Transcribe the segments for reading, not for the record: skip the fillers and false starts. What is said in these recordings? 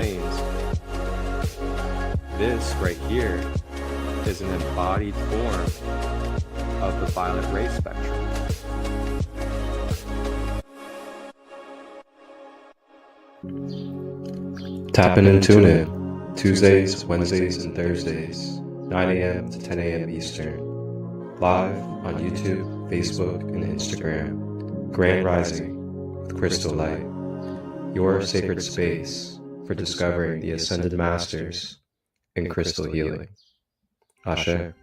flames. This right here is an embodied form of the violet ray spectrum. Tap in and tune in Tuesdays, Wednesdays, and Thursdays, 9 a.m. to 10 a.m. Eastern, live on YouTube, Facebook, and Instagram. Grand Rising with ChristoLight, your sacred space for discovering the Ascended Masters in crystal healing. Ashe.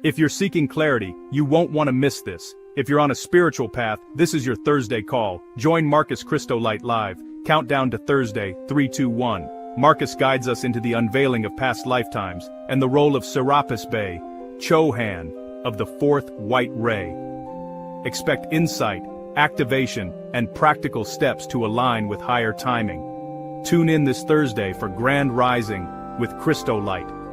If you're seeking clarity, you won't want to miss this. If you're on a spiritual path, this is your Thursday call. Join Marcus ChristoLight live. Countdown to Thursday, 3, 2, 1. Marcus guides us into the unveiling of past lifetimes and the role of Serapis Bey, Chohan, of the fourth white ray. Expect insight, activation, and practical steps to align with higher timing. Tune in this Thursday for Grand Rising with ChristoLight.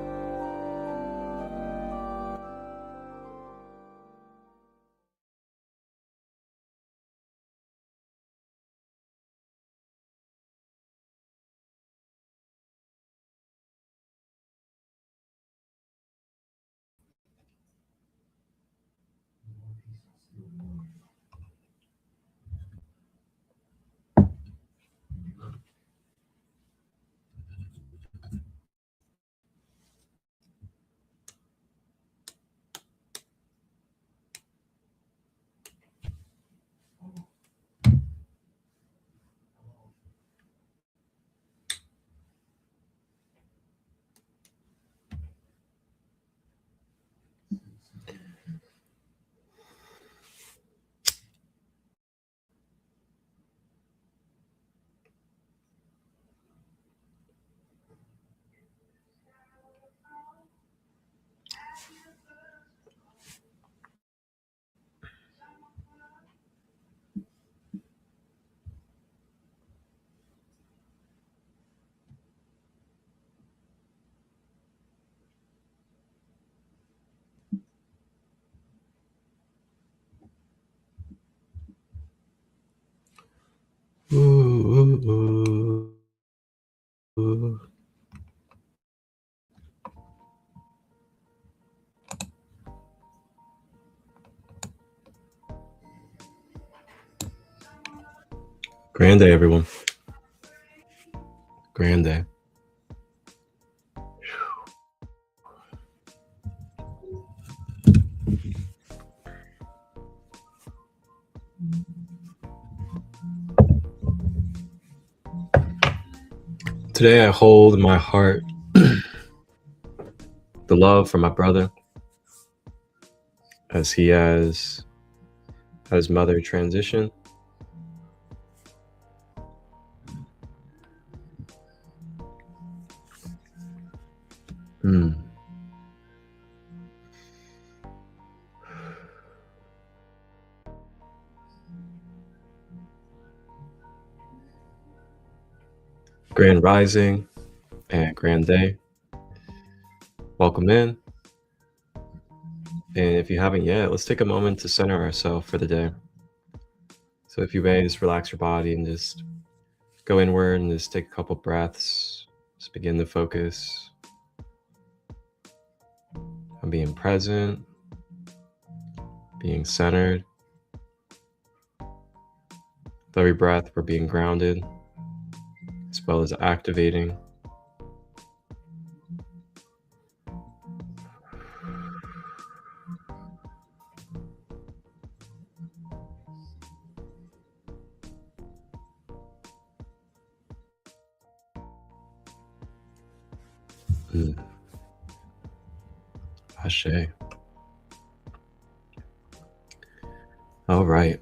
Grand day, everyone. Grand day. Today I hold in my heart the love for my brother as he has had his mother transition. Grand Rising and Grand Day. Welcome in. And if you haven't yet, let's take a moment to center ourselves for the day. So if you may, just relax your body and just go inward and just take a couple breaths. Just begin to focus on being present, being centered. With every breath, we're being grounded, as well as activating. Ashe. All right.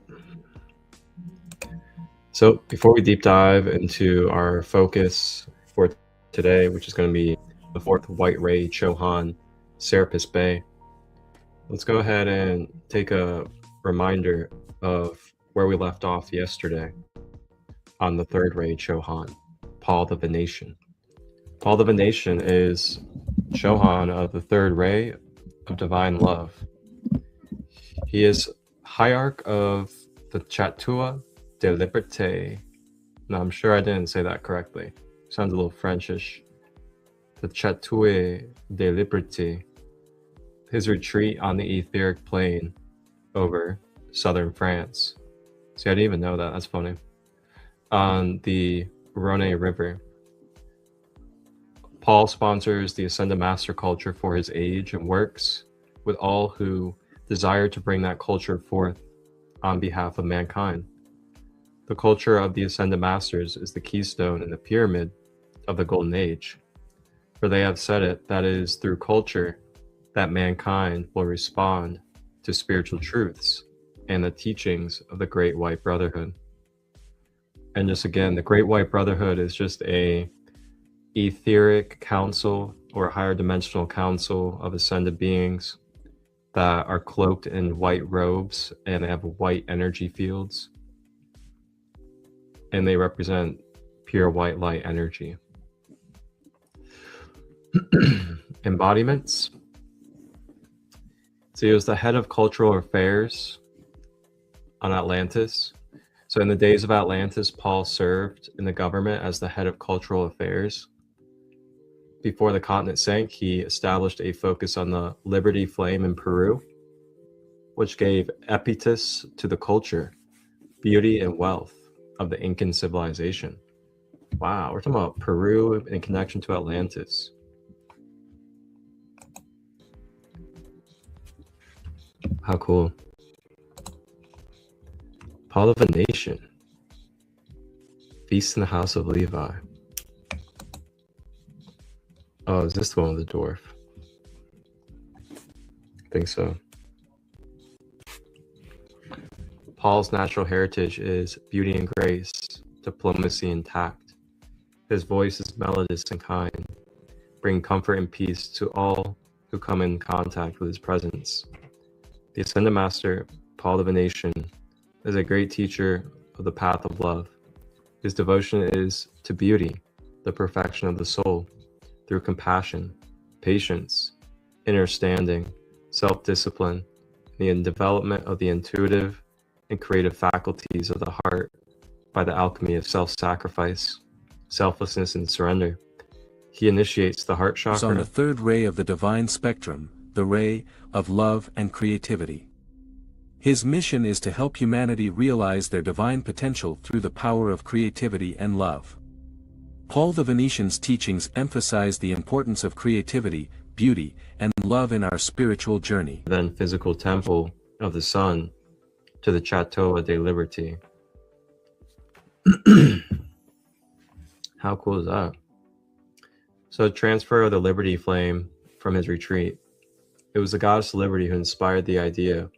So before we deep dive into our focus for today, which is going to be the fourth white ray Chohan, Serapis Bey, let's go ahead and take a reminder of where we left off yesterday on the third ray Chohan, Paul the Venetian. Paul the Venetian is Chohan of the third ray of divine love. He is hierarch of the Chatua de Liberté. No, I'm sure I didn't say that correctly. Sounds a little Frenchish. The Chateau de Liberté. His retreat on the etheric plane over southern France. See, I didn't even know that. That's funny. On the Rhone River. Paul sponsors the Ascended Master culture for his age and works with all who desire to bring that culture forth on behalf of mankind. The culture of the Ascended Masters is the keystone in the pyramid of the Golden Age. For they have said it, that it is through culture that mankind will respond to spiritual truths and the teachings of the Great White Brotherhood. And just again, the Great White Brotherhood is just a etheric council or higher dimensional council of ascended beings that are cloaked in white robes and they have white energy fields. And they represent pure white light energy. Embodiments. So he was the head of cultural affairs on Atlantis. So in the days of Atlantis, Paul served in the government as the head of cultural affairs. Before the continent sank, he established a focus on the Liberty Flame in Peru, which gave impetus to the culture, beauty, and wealth of the Incan civilization. Wow, we're talking about Peru in connection to Atlantis. How cool. Paul of a Nation. Feast in the House of Levi. Oh, is this the one with the dwarf? I think so. Paul's natural heritage is beauty and grace, diplomacy and tact. His voice is melodious and kind, bringing comfort and peace to all who come in contact with his presence. The Ascended Master, Paul the Venetian, is a great teacher of the path of love. His devotion is to beauty, the perfection of the soul, through compassion, patience, understanding, self-discipline, and the development of the intuitive and creative faculties of the heart by the alchemy of self-sacrifice, selflessness, and surrender. He initiates the heart chakra. On the third ray of the divine spectrum, the ray of love and creativity. His mission is to help humanity realize their divine potential through the power of creativity and love. Paul the Venetian's teachings emphasize the importance of creativity, beauty, and love in our spiritual journey. Then physical temple of the sun to the Chateau de Liberté. How cool is that? So transfer of the Liberty Flame from his retreat. It was the goddess Liberty who inspired the idea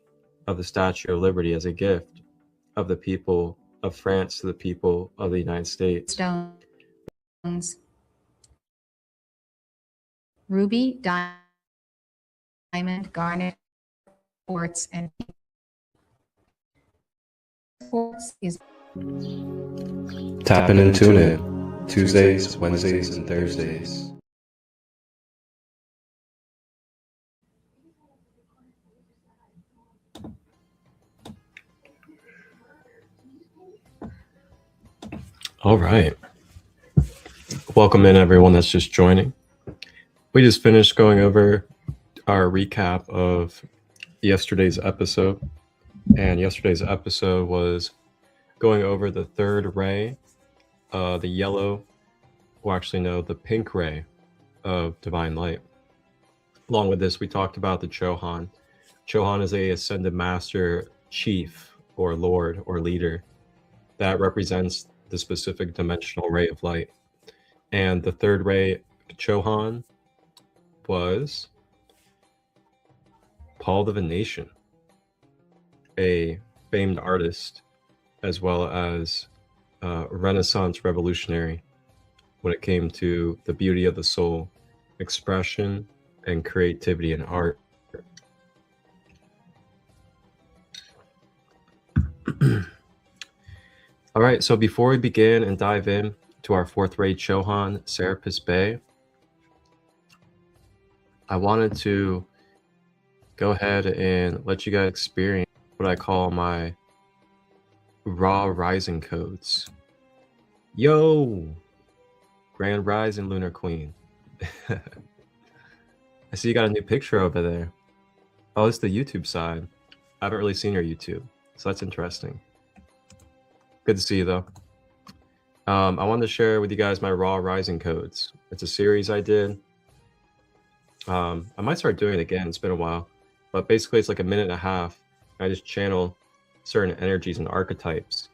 of the Statue of Liberty as a gift of the people of France to the people of the United States. Stones. Ruby, diamond, garnet, quartz, and quartz is Tap in and tune in Tuesdays, Wednesdays, and Thursdays. All right. Welcome in everyone that's just joining. We just finished going over our recap of yesterday's episode. And yesterday's episode was going over the third ray, the yellow, or actually no, the pink ray of divine light. Along with this, we talked about the Chohan. Chohan is a ascended master chief or lord or leader that represents the specific dimensional ray of light. And the third ray Chohan was Paul the Venetian, a famed artist as well as a Renaissance revolutionary when it came to the beauty of the soul, expression, and creativity in art. All right, so before we begin and dive in to our fourth ray Chohan, Serapis Bey, I wanted to go ahead and let you guys experience what I call my raw rising codes. Yo, Grand Rising Lunar Queen. I see you got a new picture over there. Oh, it's the YouTube side. I haven't really seen your YouTube, so that's interesting. Good to see you though. I wanted to share with you guys my raw rising codes. It's a series I did. I might start doing it again. It's been a while, but basically it's like a minute and a half. I just channel certain energies and archetypes.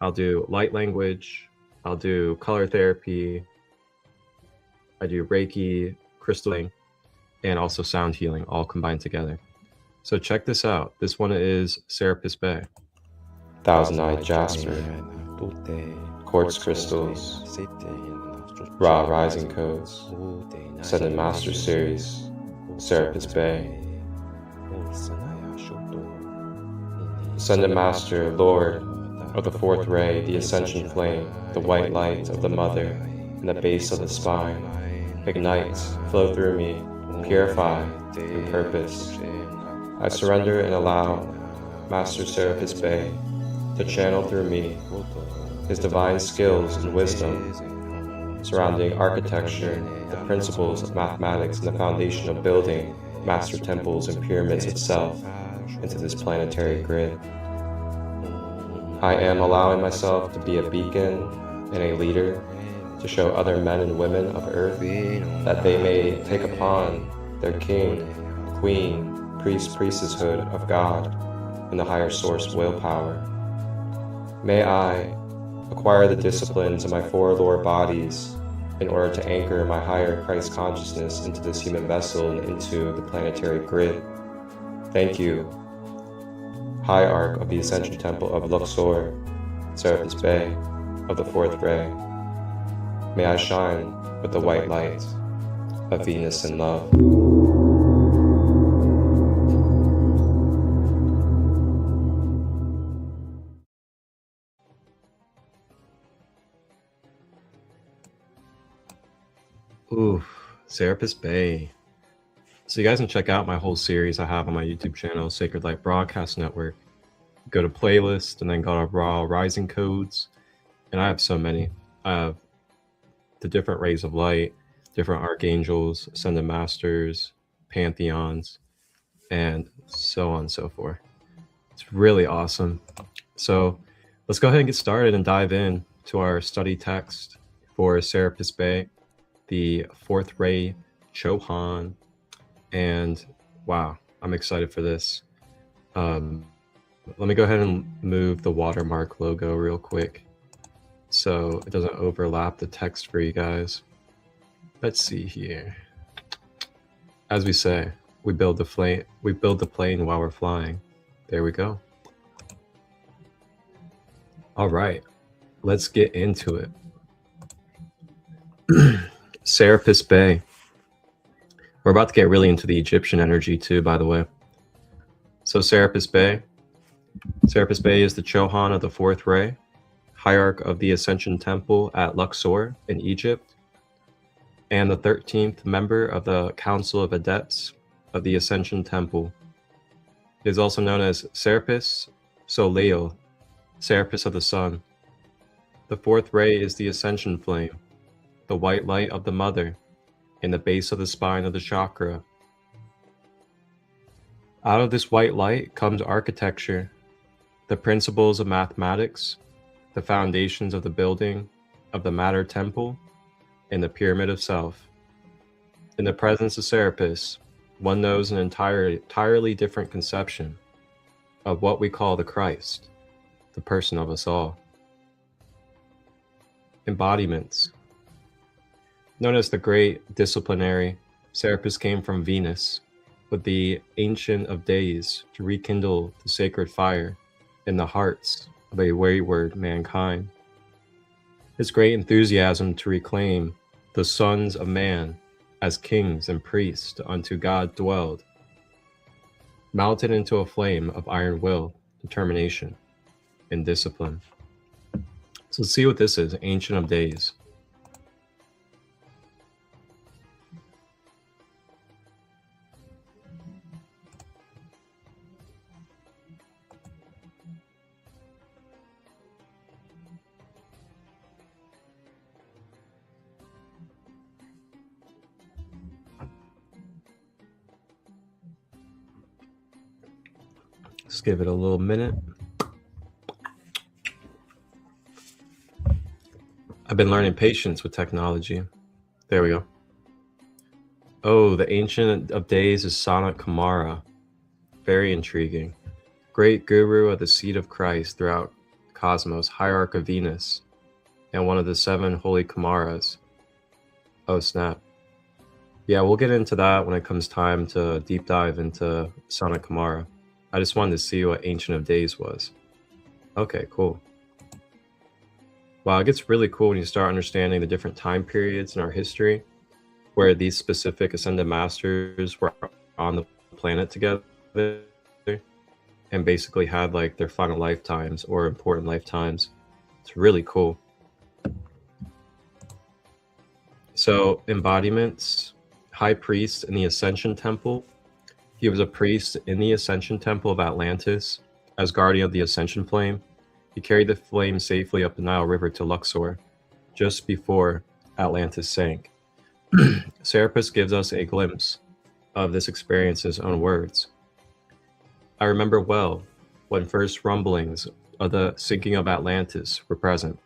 I'll do light language. I'll do color therapy. I do Reiki, crystalling, and also sound healing, all combined together. So check this out. This one is Serapis Bey. Thousand-eyed jasper, quartz crystals, raw rising codes, Ascended Master Series, Serapis Bey. Ascended Master, Lord of the fourth ray, the ascension flame, the white light of the mother, in the base of the spine, ignite, flow through me, purify through purpose. I surrender and allow Master Serapis Bey to channel through me his divine skills and wisdom surrounding architecture, the principles of mathematics, and the foundation of building master temples and pyramids itself into this planetary grid. I am allowing myself to be a beacon and a leader to show other men and women of Earth that they may take upon their king, queen, priest, priestesshood of God and the higher source willpower. May I acquire the disciplines of my four lower bodies in order to anchor my higher Christ consciousness into this human vessel and into the planetary grid. Thank you, High Arc of the Ascension Temple of Luxor, Serapis Bey of the fourth ray. May I shine with the white light of Venus in love. Ooh, Serapis Bey. So you guys can check out my whole series I have on my YouTube channel, Sacred Light Broadcast Network. Go to playlist and then go to raw rising codes. And I have so many. I have the different rays of light, different archangels, ascended masters, pantheons, and so on and so forth. It's really awesome. So let's go ahead and get started and dive in to our study text for Serapis Bey, the fourth ray Chohan. And wow, I'm excited for this. Let me go ahead and move the watermark logo real quick so it doesn't overlap the text for you guys. Let's see here. As we say, we build the plane while we're flying. There we go. All right, let's get into it. Serapis Bey. We're about to get really into the Egyptian energy too, by the way. So Serapis Bey. Serapis Bey is the Chohan of the fourth ray, hierarch of the Ascension Temple at Luxor in Egypt, and the 13th member of the Council of Adepts of the Ascension Temple. It is also known as Serapis Soleil, Serapis of the Sun. The fourth ray is the Ascension Flame, the white light of the Mother, in the base of the spine of the chakra. Out of this white light comes architecture, the principles of mathematics, the foundations of the building of the matter temple, and the pyramid of self. In the presence of Serapis, one knows an entirely different conception of what we call the Christ, the person of us all. Embodiments. Known as the Great Disciplinary, Serapis came from Venus with the Ancient of Days to rekindle the sacred fire in the hearts of a wayward mankind. His great enthusiasm to reclaim the sons of man as kings and priests unto God dwelled, mounted into a flame of iron will, determination, and discipline. So let's see what this is, Ancient of Days. Let's give it a little minute. I've been learning patience with technology. There we go. Oh, the Ancient of Days is Sanat Kumara. Very intriguing. Great guru of the seed of Christ throughout the cosmos, hierarch of Venus, and one of the 7 holy Kumaras. Oh, snap. Yeah, we'll get into that when it comes time to deep dive into Sanat Kumara. I just wanted to see what Ancient of Days was. Okay, cool. Wow, it gets really cool when you start understanding the different time periods in our history where these specific ascended masters were on the planet together and basically had like their final lifetimes or important lifetimes. It's really cool. So embodiments, high priest in the Ascension Temple. He was a priest in the Ascension Temple of Atlantis as guardian of the Ascension Flame. He carried the flame safely up the Nile River to Luxor just before Atlantis sank. Serapis gives us a glimpse of this experience in his own words. I remember well when first rumblings of the sinking of Atlantis were present,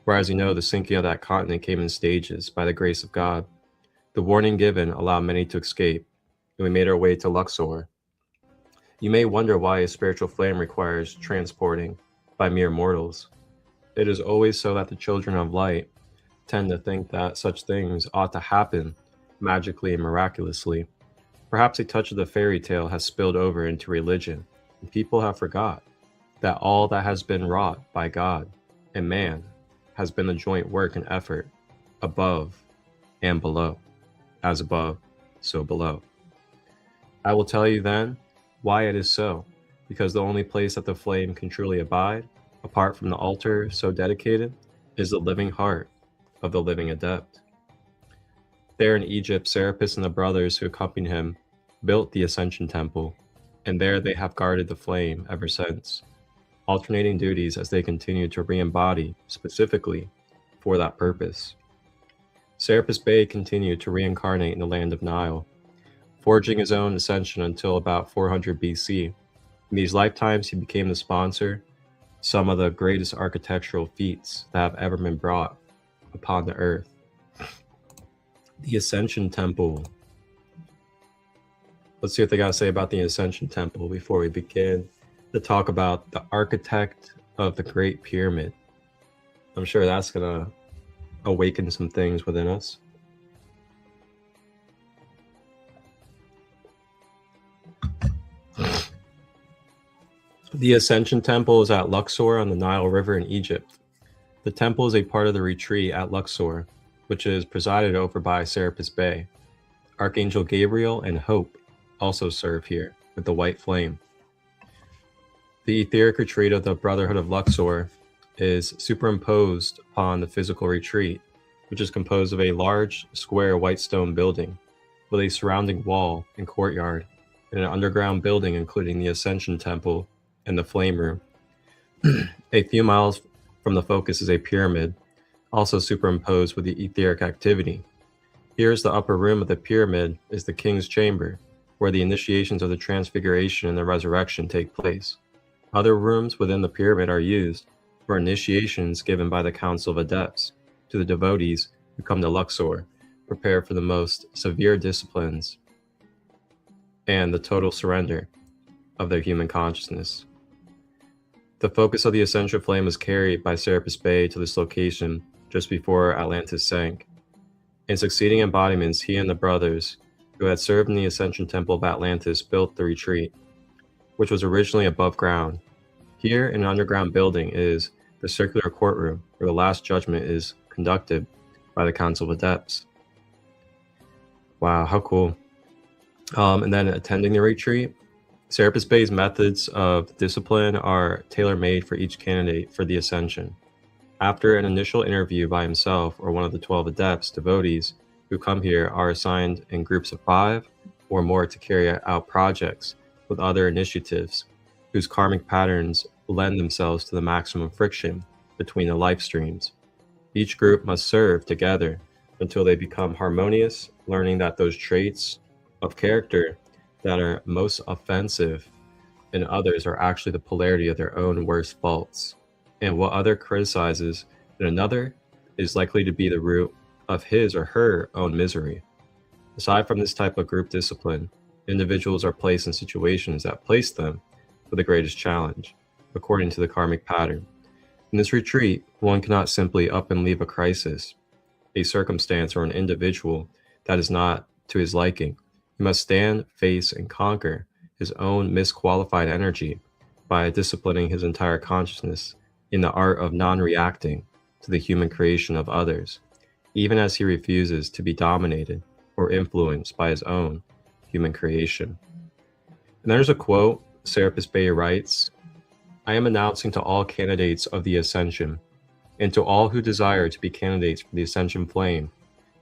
for as you know, the sinking of that continent came in stages by the grace of God. The warning given allowed many to escape, and we made our way to Luxor. You may wonder why a spiritual flame requires transporting by mere mortals. It is always so that the children of light tend to think that such things ought to happen magically and miraculously. Perhaps a touch of the fairy tale has spilled over into religion, and people have forgot that all that has been wrought by God and man has been the joint work and effort above and below. As above, so below. I will tell you then why it is so, because the only place that the flame can truly abide, apart from the altar so dedicated, is the living heart of the living adept. There in Egypt, Serapis and the brothers who accompanied him built the Ascension Temple, and there they have guarded the flame ever since, alternating duties as they continue to re-embody specifically for that purpose. Serapis Bey continued to reincarnate in the land of Nile, forging his own ascension until about 400 BC. In these lifetimes, he became the sponsor of some of the greatest architectural feats that have ever been brought upon the earth. The Ascension Temple. Let's see what they got to say about the Ascension Temple before we begin to talk about the architect of the Great Pyramid. I'm sure that's going to awaken some things within us. The Ascension Temple is at Luxor on the Nile River in Egypt. The temple is a part of the retreat at Luxor, which is presided over by Serapis Bey. Archangel Gabriel and Hope also serve here with the white flame. The etheric retreat of the Brotherhood of Luxor is superimposed upon the physical retreat, which is composed of a large, square white stone building with a surrounding wall and courtyard, and an underground building including the Ascension Temple and the Flame Room. A few miles from the focus is a pyramid, also superimposed with the etheric activity. Here's the upper room of the pyramid is the King's Chamber, where the initiations of the Transfiguration and the Resurrection take place. Other rooms within the pyramid are used for initiations given by the Council of Adepts to the devotees who come to Luxor, prepare for the most severe disciplines and the total surrender of their human consciousness. The focus of the Ascension Flame was carried by Serapis Bey to this location just before Atlantis sank. In succeeding embodiments, he and the brothers who had served in the Ascension Temple of Atlantis built the retreat, which was originally above ground. Here in an underground building is the circular courtroom where the Last Judgment is conducted by the Council of Adepts. Wow, how cool. And then attending the retreat, Serapis Bey's methods of discipline are tailor-made for each candidate for the ascension. After an initial interview by himself or one of the 12 adepts, devotees who come here are assigned in groups of 5 or more to carry out projects with other initiatives whose karmic patterns lend themselves to the maximum friction between the life streams. Each group must serve together until they become harmonious, learning that those traits of character that are most offensive in others are actually the polarity of their own worst faults, and what other criticizes in another is likely to be the root of his or her own misery. Aside from this type of group discipline, individuals are placed in situations that place them with the greatest challenge, according to the karmic pattern. In this retreat, one cannot simply up and leave a crisis, a circumstance, or an individual that is not to his liking. He must stand, face, and conquer his own misqualified energy by disciplining his entire consciousness in the art of non-reacting to the human creation of others, even as he refuses to be dominated or influenced by his own human creation. And there's a quote Serapis Bey writes, "I am announcing to all candidates of the ascension, and to all who desire to be candidates for the ascension flame,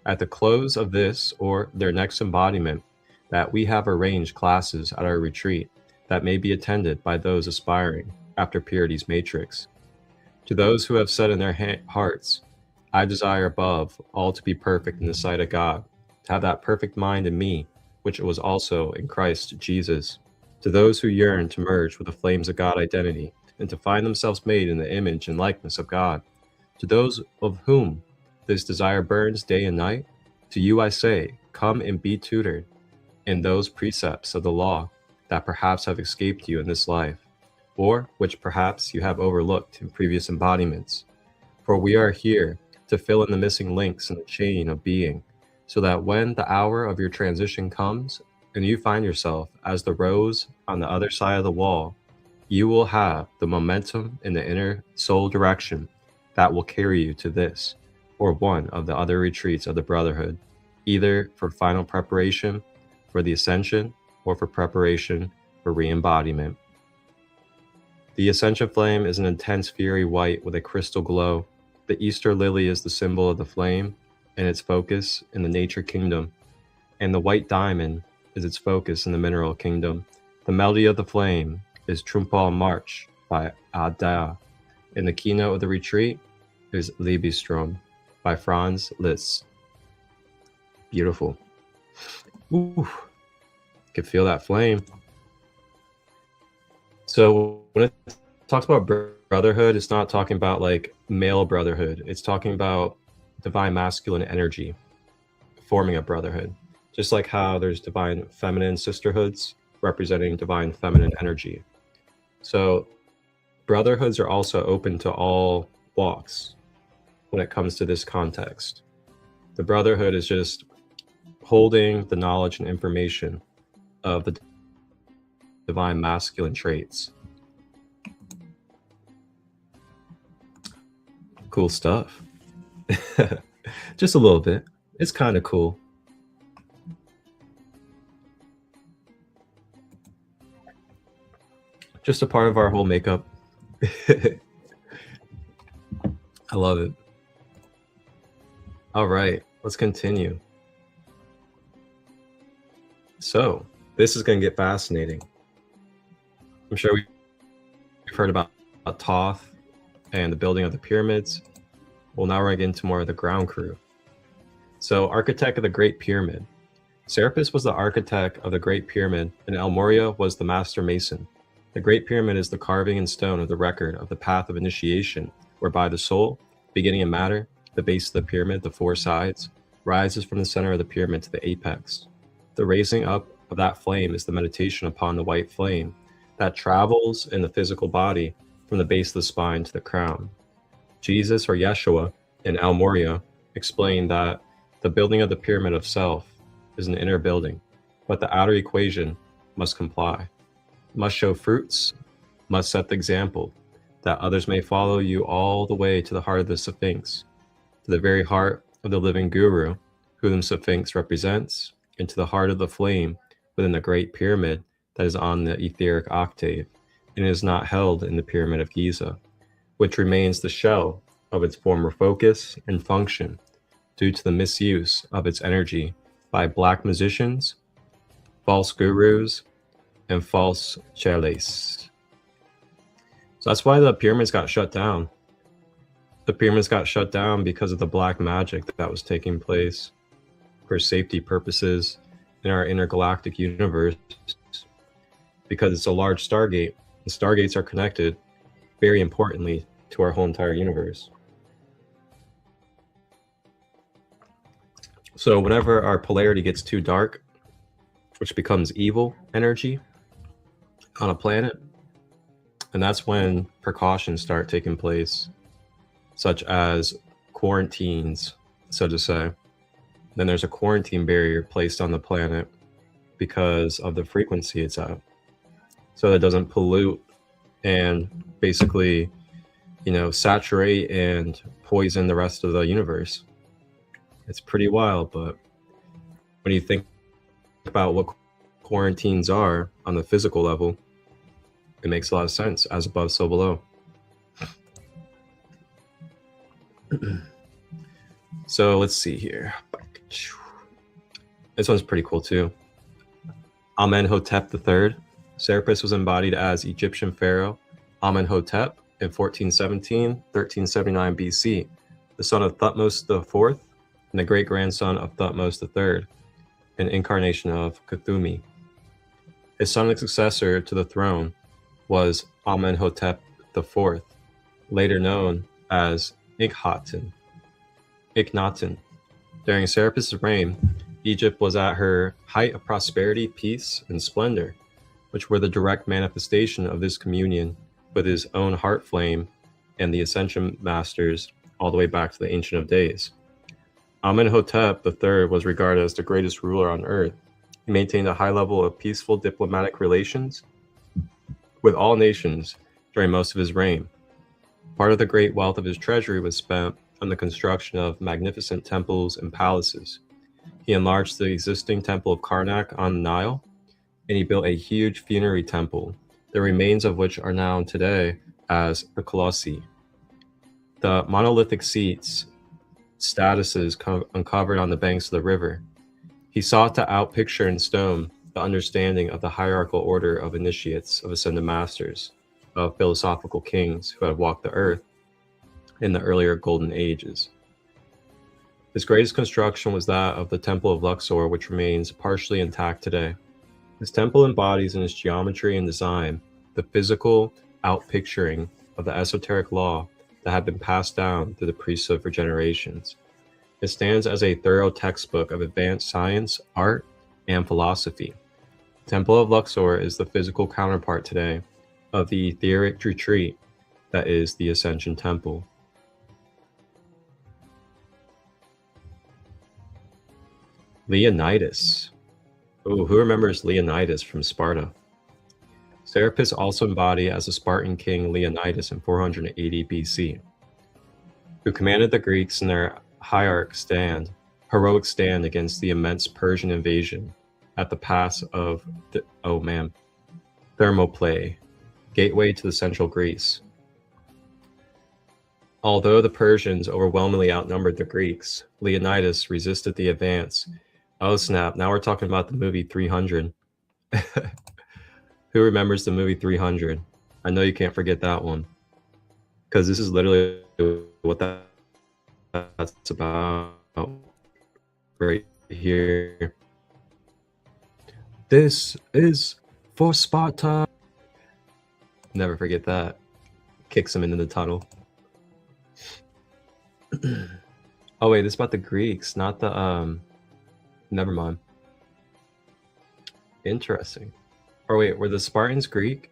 at the close of this or their next embodiment, that we have arranged classes at our retreat that may be attended by those aspiring after purity's matrix. To those who have said in their hearts, I desire above all to be perfect in the sight of God, to have that perfect mind in me, which it was also in Christ Jesus. To those who yearn to merge with the flames of God identity and to find themselves made in the image and likeness of God. To those of whom this desire burns day and night, to you I say, come and be tutored in those precepts of the law that perhaps have escaped you in this life, or which perhaps you have overlooked in previous embodiments. For we are here to fill in the missing links in the chain of being, so that when the hour of your transition comes and you find yourself as the rose on the other side of the wall, you will have the momentum in the inner soul direction that will carry you to this or one of the other retreats of the Brotherhood, either for final preparation for the ascension or for preparation for re-embodiment. The ascension flame is an intense fiery white with a crystal glow. The Easter lily is the symbol of the flame and its focus in the nature kingdom, and the white diamond is its focus in the mineral kingdom. The melody of the flame is Trumpal March by Ada, and the keynote of the retreat is Liebestrom by Franz Liszt. Beautiful. Ooh, can feel that flame. So when it talks about brotherhood, it's not talking about like male brotherhood. It's talking about divine masculine energy forming a brotherhood. Just like how there's divine feminine sisterhoods representing divine feminine energy. So brotherhoods are also open to all walks when it comes to this context. The brotherhood is just holding the knowledge and information of the divine masculine traits. Cool stuff. Just a little bit. It's kind of cool. Just a part of our whole makeup. I love it. All right, let's continue. So this is going to get fascinating. I'm sure we've heard about Thoth and the building of the pyramids. Well, now we're going to get into more of the ground crew. So architect of the Great Pyramid. Serapis was the architect of the Great Pyramid, and El Morya was the master mason. The Great Pyramid is the carving in stone of the record of the path of initiation, whereby the soul, beginning in matter, the base of the pyramid, the 4 sides, rises from the center of the pyramid to the apex. The raising up of that flame is the meditation upon the white flame that travels in the physical body from the base of the spine to the crown. Jesus, or Yeshua, in El Morya explained that the building of the pyramid of self is an inner building, but the outer equation must comply, must show fruits, must set the example, that others may follow you all the way to the heart of the Sphinx, to the very heart of the living guru, whom the Sphinx represents, and to the heart of the flame within the Great Pyramid that is on the etheric octave, and is not held in the Pyramid of Giza, which remains the shell of its former focus and function due to the misuse of its energy by black magicians, false gurus, and false cheles. So that's why the pyramids got shut down. The pyramids got shut down because of the black magic that was taking place for safety purposes in our intergalactic universe, because it's a large stargate. The stargates are connected, very importantly, to our whole entire universe. So whenever our polarity gets too dark, which becomes evil energy on a planet, and that's when precautions start taking place, such as quarantines, so to say. Then there's a quarantine barrier placed on the planet because of the frequency it's at, so it doesn't pollute and basically, saturate and poison the rest of the universe. It's pretty wild, but when you think about what quarantines are on the physical level, it makes a lot of sense. As above, so below. So let's see here. This one's pretty cool too. Amenhotep III. Serapis was embodied as Egyptian pharaoh Amenhotep in 1417-1379 BC, the son of Thutmose IV and the great-grandson of Thutmose III, an incarnation of Cthulhu. His son and successor to the throne was Amenhotep IV, later known as Akhenaten. During Serapis' reign, Egypt was at her height of prosperity, peace, and splendor, which were the direct manifestation of this communion with his own heart flame and the ascension masters all the way back to the Ancient of Days. Amenhotep III was regarded as the greatest ruler on earth. He maintained a high level of peaceful diplomatic relations with all nations during most of his reign. Part of the great wealth of his treasury was spent on the construction of magnificent temples and palaces. He enlarged the existing temple of Karnak on the Nile, and he built a huge funerary temple, the remains of which are known today as the Colossi. The monolithic seats, statues uncovered on the banks of the river. He sought to outpicture in stone the understanding of the hierarchical order of initiates, of ascended masters, of philosophical kings who had walked the earth in the earlier golden ages. His greatest construction was that of the Temple of Luxor, which remains partially intact today. This temple embodies in its geometry and design the physical outpicturing of the esoteric law that had been passed down through the priesthood for generations. It stands as a thorough textbook of advanced science, art, and philosophy. The Temple of Luxor is the physical counterpart today of the etheric retreat that is the Ascension Temple. Leonidas. Oh, who remembers Leonidas from Sparta? Serapis also embodied as a Spartan king Leonidas in 480 BC, who commanded the Greeks in their heroic stand against the immense Persian invasion at the pass of Thermopylae, gateway to the central Greece. Although the Persians overwhelmingly outnumbered the Greeks, Leonidas resisted the advance. Oh snap, now we're talking about the movie 300. Who remembers the movie 300? I know you can't forget that one, because this is literally what that's about right here. This is for Sparta. Never forget that. Kicks him into the tunnel. Oh wait, this is about the Greeks, not the never mind. Interesting. Or wait, were the Spartans Greek?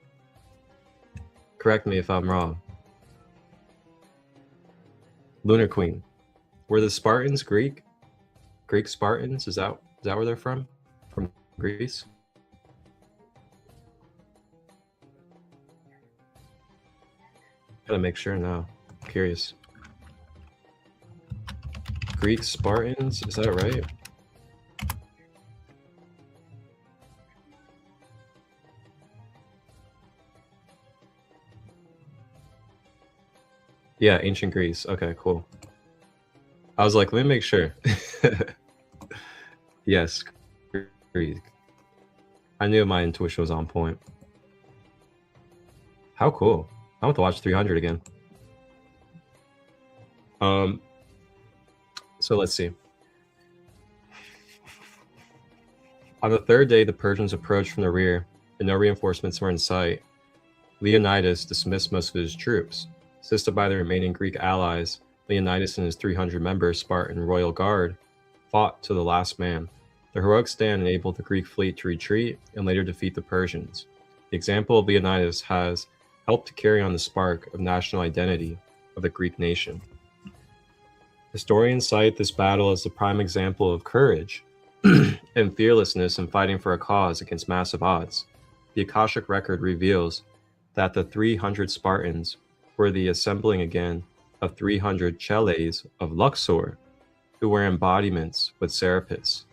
Correct me if I'm wrong. Lunar Queen. Were the Spartans Greek? Greek Spartans? Is that where they're from? From Greece? Gotta make sure now. I'm curious. Greek Spartans, is that right? Is that Yeah, ancient Greece. Okay, cool. I was like, let me make sure. Yes, Greek. I knew my intuition was on point. How cool. I want to watch 300 again. So let's see. On the third day, the Persians approached from the rear, and no reinforcements were in sight. Leonidas dismissed most of his troops. Assisted by the remaining Greek allies, Leonidas and his 300-member Spartan royal guard fought to the last man. The heroic stand enabled the Greek fleet to retreat and later defeat the Persians. The example of Leonidas has helped to carry on the spark of national identity of the Greek nation. Historians cite this battle as the prime example of courage and fearlessness in fighting for a cause against massive odds. The Akashic record reveals that the 300 Spartans were the assembling again of 300 Cheles of Luxor, who were embodiments with Serapis.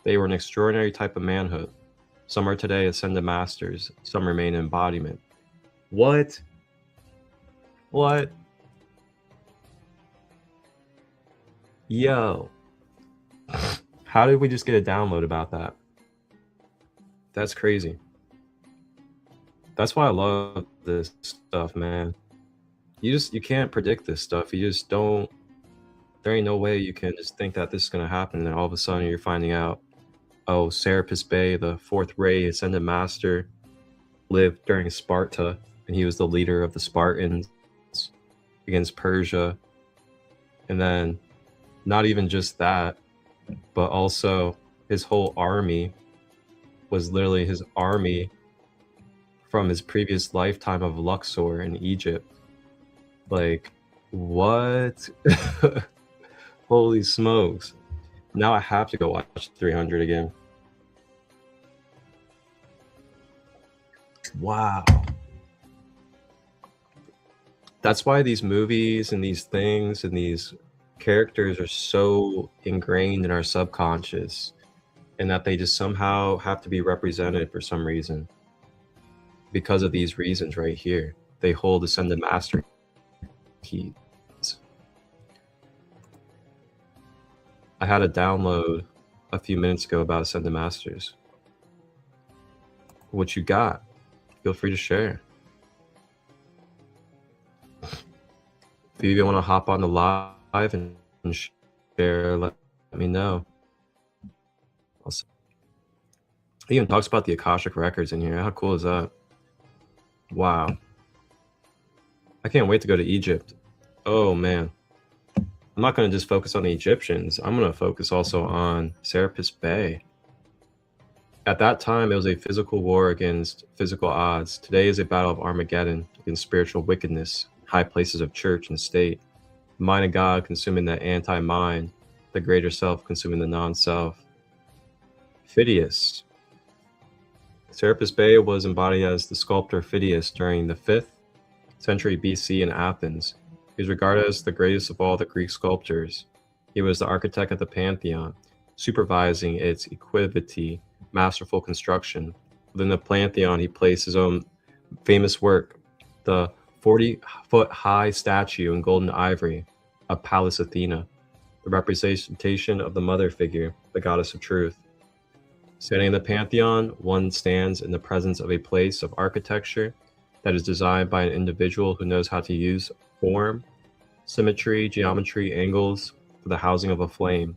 They were an extraordinary type of manhood. Some are today ascended masters, some remain embodiment. What? What? Yo. How did we just get a download about that? That's crazy. That's why I love this stuff, man. You can't predict this stuff. You just don't. There ain't no way you can just think that this is gonna happen, and then all of a sudden you're finding out, oh, Serapis Bey, the fourth Ray Ascended Master, lived during Sparta, and he was the leader of the Spartans against Persia. And then, not even just that, but also his whole army was literally his army from his previous lifetime of Luxor in Egypt. Like, what? Holy smokes. Now I have to go watch 300 again. Wow. That's why these movies and these things and these characters are so ingrained in our subconscious, and that they just somehow have to be represented for some reason. Because of these reasons right here. They hold Ascended Master keys. I had a download a few minutes ago about Ascended Masters. What you got? Feel free to share. If you even want to hop on the live and share, let me know. He even talks about the Akashic records in here. How cool is that? Wow. I can't wait to go to Egypt. Oh, man. I'm not going to just focus on the Egyptians. I'm going to focus also on Serapis Bey. At that time, it was a physical war against physical odds. Today is a battle of Armageddon against spiritual wickedness, high places of church and state. The mind of God consuming the anti-mind, the greater self consuming the non-self. Phidias. Serapis Bey was embodied as the sculptor Phidias during the 5th century BC in Athens. He was regarded as the greatest of all the Greek sculptors. He was the architect of the Pantheon, supervising its equity, masterful construction. Within the Pantheon, he placed his own famous work, the 40-foot-high statue in golden ivory of Pallas Athena, the representation of the mother figure, the goddess of truth. Standing in the Pantheon, one stands in the presence of a place of architecture that is designed by an individual who knows how to use form, symmetry, geometry, angles for the housing of a flame.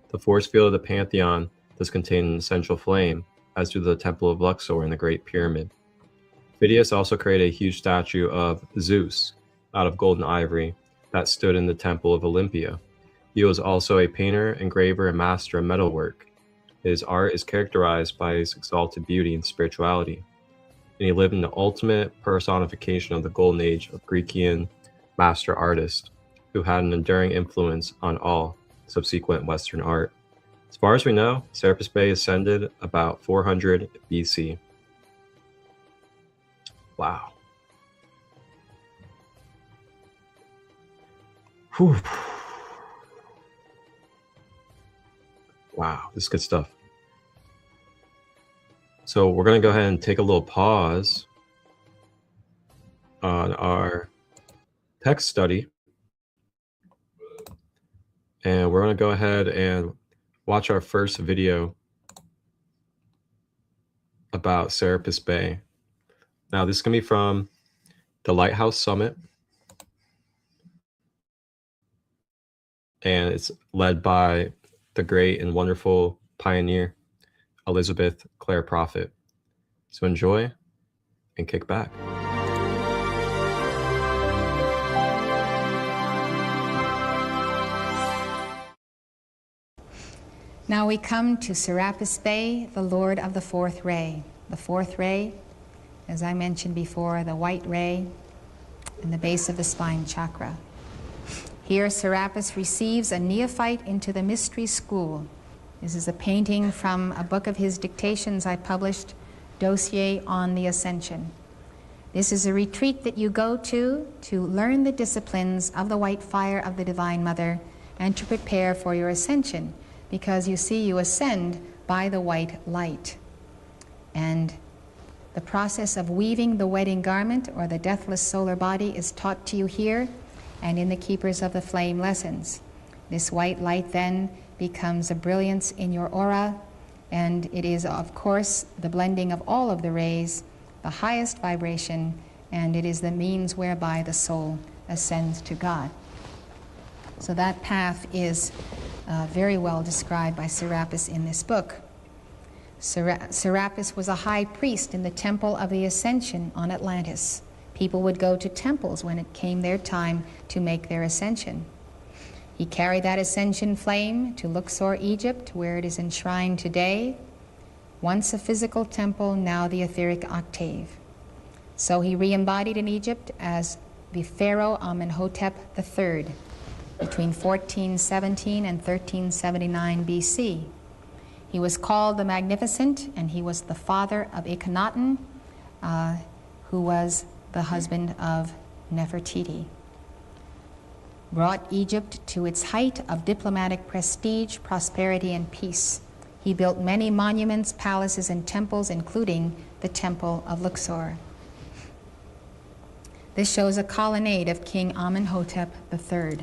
The force field of the Pantheon does contain an essential flame, as do the Temple of Luxor and the Great Pyramid. Phidias also created a huge statue of Zeus out of golden ivory that stood in the Temple of Olympia. He was also a painter, engraver, and master of metalwork. His art is characterized by his exalted beauty and spirituality, and he lived in the ultimate personification of the golden age of Grecian master artists, who had an enduring influence on all subsequent Western art. As far as we know, Serapis Bey ascended about 400 BC. Wow. Whew. Wow, this is good stuff. So we're going to go ahead and take a little pause on our text study And we're going to go ahead and watch our first video about Serapis Bey. Now, this is going to be from the Lighthouse Summit, and it's led by the great and wonderful pioneer, Elizabeth Clare Prophet. So enjoy and kick back. Now we come to Serapis Bey, the Lord of the Fourth Ray. The fourth ray, as I mentioned before, the white ray in the base of the spine chakra. Here Serapis receives a neophyte into the mystery school. This is a painting from a book of his dictations I published, Dossier on the Ascension. This is a retreat that you go to learn the disciplines of the white fire of the Divine Mother and to prepare for your ascension, because you see, you ascend by the white light. And the process of weaving the wedding garment or the deathless solar body is taught to you here and in the Keepers of the Flame lessons. This white light then becomes a brilliance in your aura, and it is, of course, the blending of all of the rays, the highest vibration, and it is the means whereby the soul ascends to God. So that path is very well described by Serapis in this book. Serapis was a high priest in the Temple of the Ascension on Atlantis. People would go to temples when it came their time to make their ascension. He carried that ascension flame to Luxor, Egypt, where it is enshrined today. Once a physical temple, now the etheric octave. So he re-embodied in Egypt as the Pharaoh Amenhotep III between 1417 and 1379 BC. He was called the Magnificent, and he was the father of Akhenaten, who was the husband of Nefertiti. Brought Egypt to its height of diplomatic prestige, prosperity, and peace. He built many monuments, palaces, and temples, including the Temple of Luxor. This shows a colonnade of King Amenhotep III.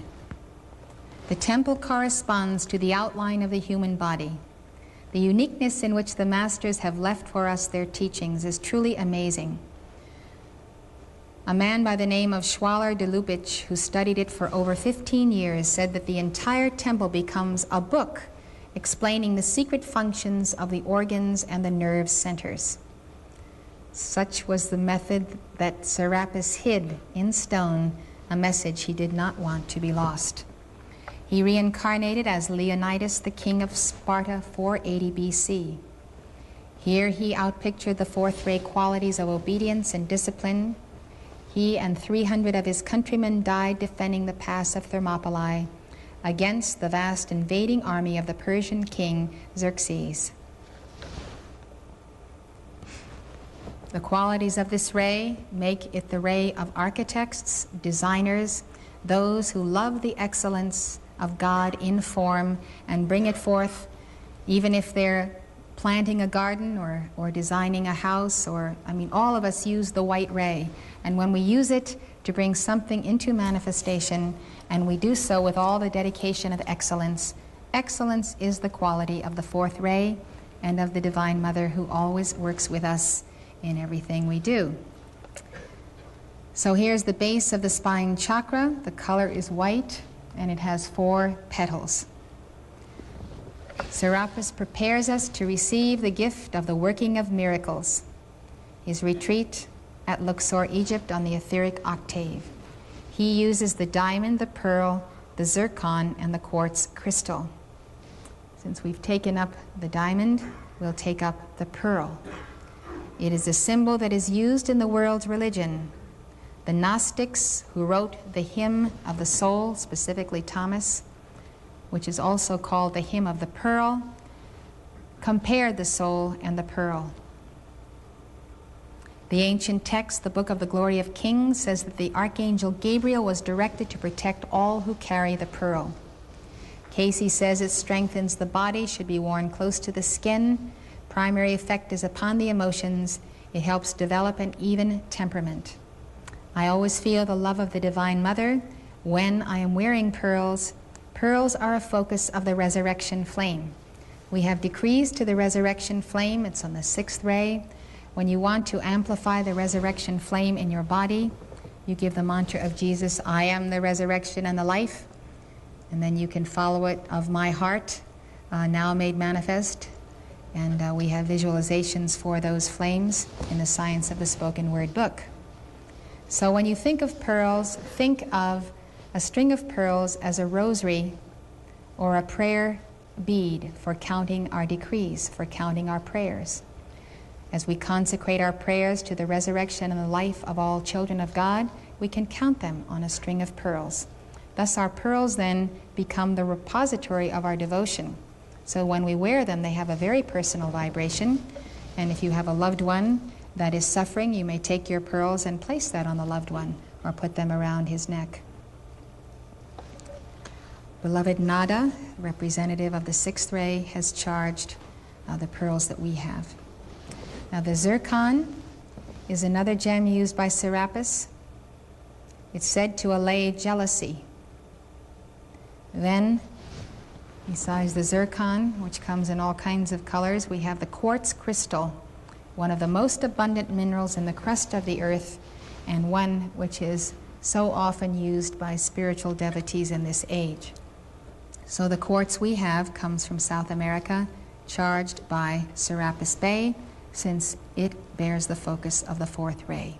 The temple corresponds to the outline of the human body. The uniqueness in which the masters have left for us their teachings is truly amazing. A man by the name of Schwaller de Lubitsch, who studied it for over 15 years, said that the entire temple becomes a book explaining the secret functions of the organs and the nerve centers. Such was the method that Serapis hid in stone, a message he did not want to be lost. He reincarnated as Leonidas, the king of Sparta, 480 BC. Here he outpictured the fourth ray qualities of obedience and discipline. He and 300 of his countrymen died defending the pass of Thermopylae against the vast invading army of the Persian king Xerxes. The qualities of this ray make it the ray of architects, designers, those who love the excellence of God in form and bring it forth, even if they're planting a garden or designing a house, or, I mean, all of us use the white ray. And when we use it to bring something into manifestation, and we do so with all the dedication of excellence, excellence is the quality of the fourth ray and of the Divine Mother, who always works with us in everything we do. So here's the base of the spine chakra. The color is white, and it has 4 petals. Serapis prepares us to receive the gift of the working of miracles. His retreat at Luxor, Egypt, on the etheric octave. He uses the diamond, the pearl, the zircon, and the quartz crystal. Since we've taken up the diamond, we'll take up the pearl. It is a symbol that is used in the world's religion. The Gnostics, who wrote the hymn of the soul, specifically Thomas, which is also called the hymn of the pearl, compared the soul and the pearl. The ancient text, the Book of the Glory of Kings, says that the Archangel Gabriel was directed to protect all who carry the pearl. Casey says it strengthens the body, should be worn close to the skin. Primary effect is upon the emotions. It helps develop an even temperament. I always feel the love of the Divine Mother when I am wearing pearls, Pearls are a focus of the resurrection flame. We have decrees to the resurrection flame. It's on the 6th ray. When you want to amplify the resurrection flame in your body, you give the mantra of Jesus, I am the resurrection and the life. And then you can follow it, of my heart, now made manifest. And we have visualizations for those flames in the Science of the Spoken Word book. So when you think of pearls, think of a string of pearls as a rosary or a prayer bead for counting our decrees, for counting our prayers. As we consecrate our prayers to the resurrection and the life of all children of God, we can count them on a string of pearls. Thus our pearls then become the repository of our devotion. So when we wear them, they have a very personal vibration. And if you have a loved one that is suffering, you may take your pearls and place that on the loved one or put them around his neck. Beloved Nada, representative of the 6th ray, has charged the pearls that we have. Now the zircon is another gem used by Serapis. It's said to allay jealousy. Then, besides the zircon, which comes in all kinds of colors, we have the quartz crystal, one of the most abundant minerals in the crust of the earth, and one which is so often used by spiritual devotees in this age. So the quartz we have comes from South America, charged by Serapis Bey, since it bears the focus of the 4th ray.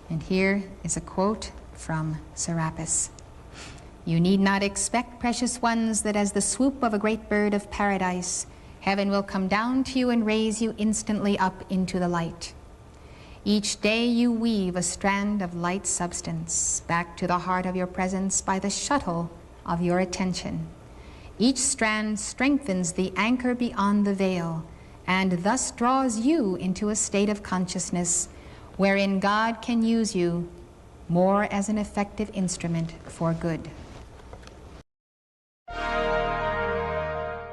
And here is a quote from Serapis. You need not expect, precious ones, that as the swoop of a great bird of paradise, heaven will come down to you and raise you instantly up into the light. Each day you weave a strand of light substance back to the heart of your presence by the shuttle of your attention. Each strand strengthens the anchor beyond the veil and thus draws you into a state of consciousness wherein God can use you more as an effective instrument for good.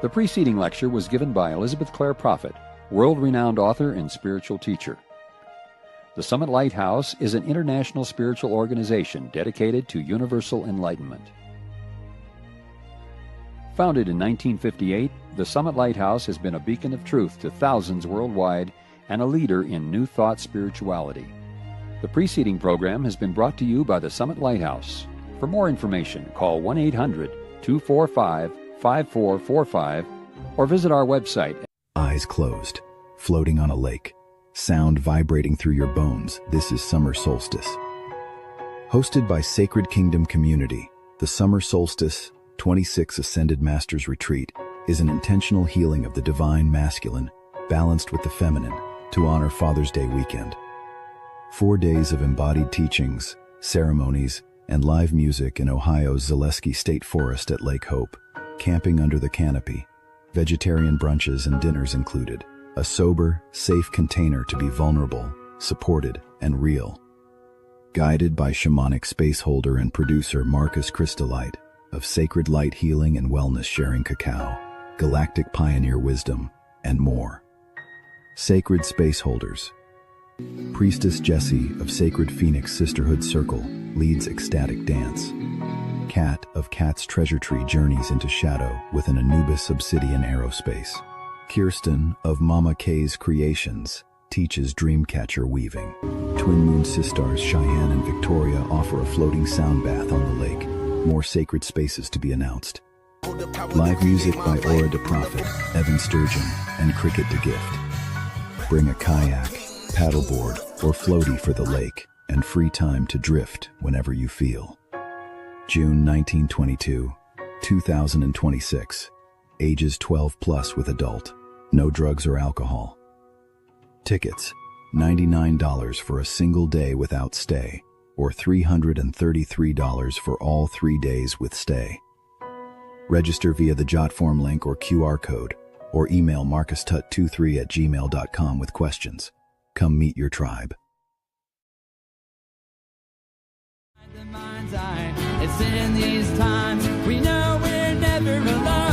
The preceding lecture was given by Elizabeth Clare Prophet, world-renowned author and spiritual teacher. The Summit Lighthouse is an international spiritual organization dedicated to universal enlightenment. Founded in 1958, the Summit Lighthouse has been a beacon of truth to thousands worldwide and a leader in New Thought spirituality. The preceding program has been brought to you by the Summit Lighthouse. For more information, call 1-800-245-5445 or visit our website. Eyes closed, floating on a lake, sound vibrating through your bones. This is Summer Solstice. Hosted by Sacred Kingdom Community, the Summer Solstice 26 Ascended Masters Retreat is an intentional healing of the divine masculine, balanced with the feminine, to honor Father's Day weekend. 4 days of embodied teachings, ceremonies, and live music in Ohio's Zaleski State Forest at Lake Hope, camping under the canopy, vegetarian brunches and dinners included, a sober, safe container to be vulnerable, supported, and real. Guided by shamanic space holder and producer Marcus ChristoLight, of Sacred Light Healing and Wellness Sharing Cacao, Galactic Pioneer Wisdom, and more. Sacred Space Holders. Priestess Jessie of Sacred Phoenix Sisterhood Circle leads ecstatic dance. Kat of Kat's Treasure Tree journeys into shadow with an Anubis obsidian aerospace. Kirsten of Mama K's Creations teaches dreamcatcher weaving. Twin Moon Sisters Cheyenne and Victoria offer a floating sound bath on the lake. More sacred spaces to be announced. Live music by Aura de Prophet, Evan Sturgeon, and Cricket de Gift. Bring a kayak, paddleboard, or floaty for the lake, and free time to drift whenever you feel. June 1922, 2026. Ages 12 plus with adult. No drugs or alcohol. Tickets, $99 for a single day without stay, or $333 for all 3 days with stay. Register via the Jotform link or QR code, or email marcustut23@gmail.com with questions. Come meet your tribe. The mind's eye, it's in these times we know we're never alone.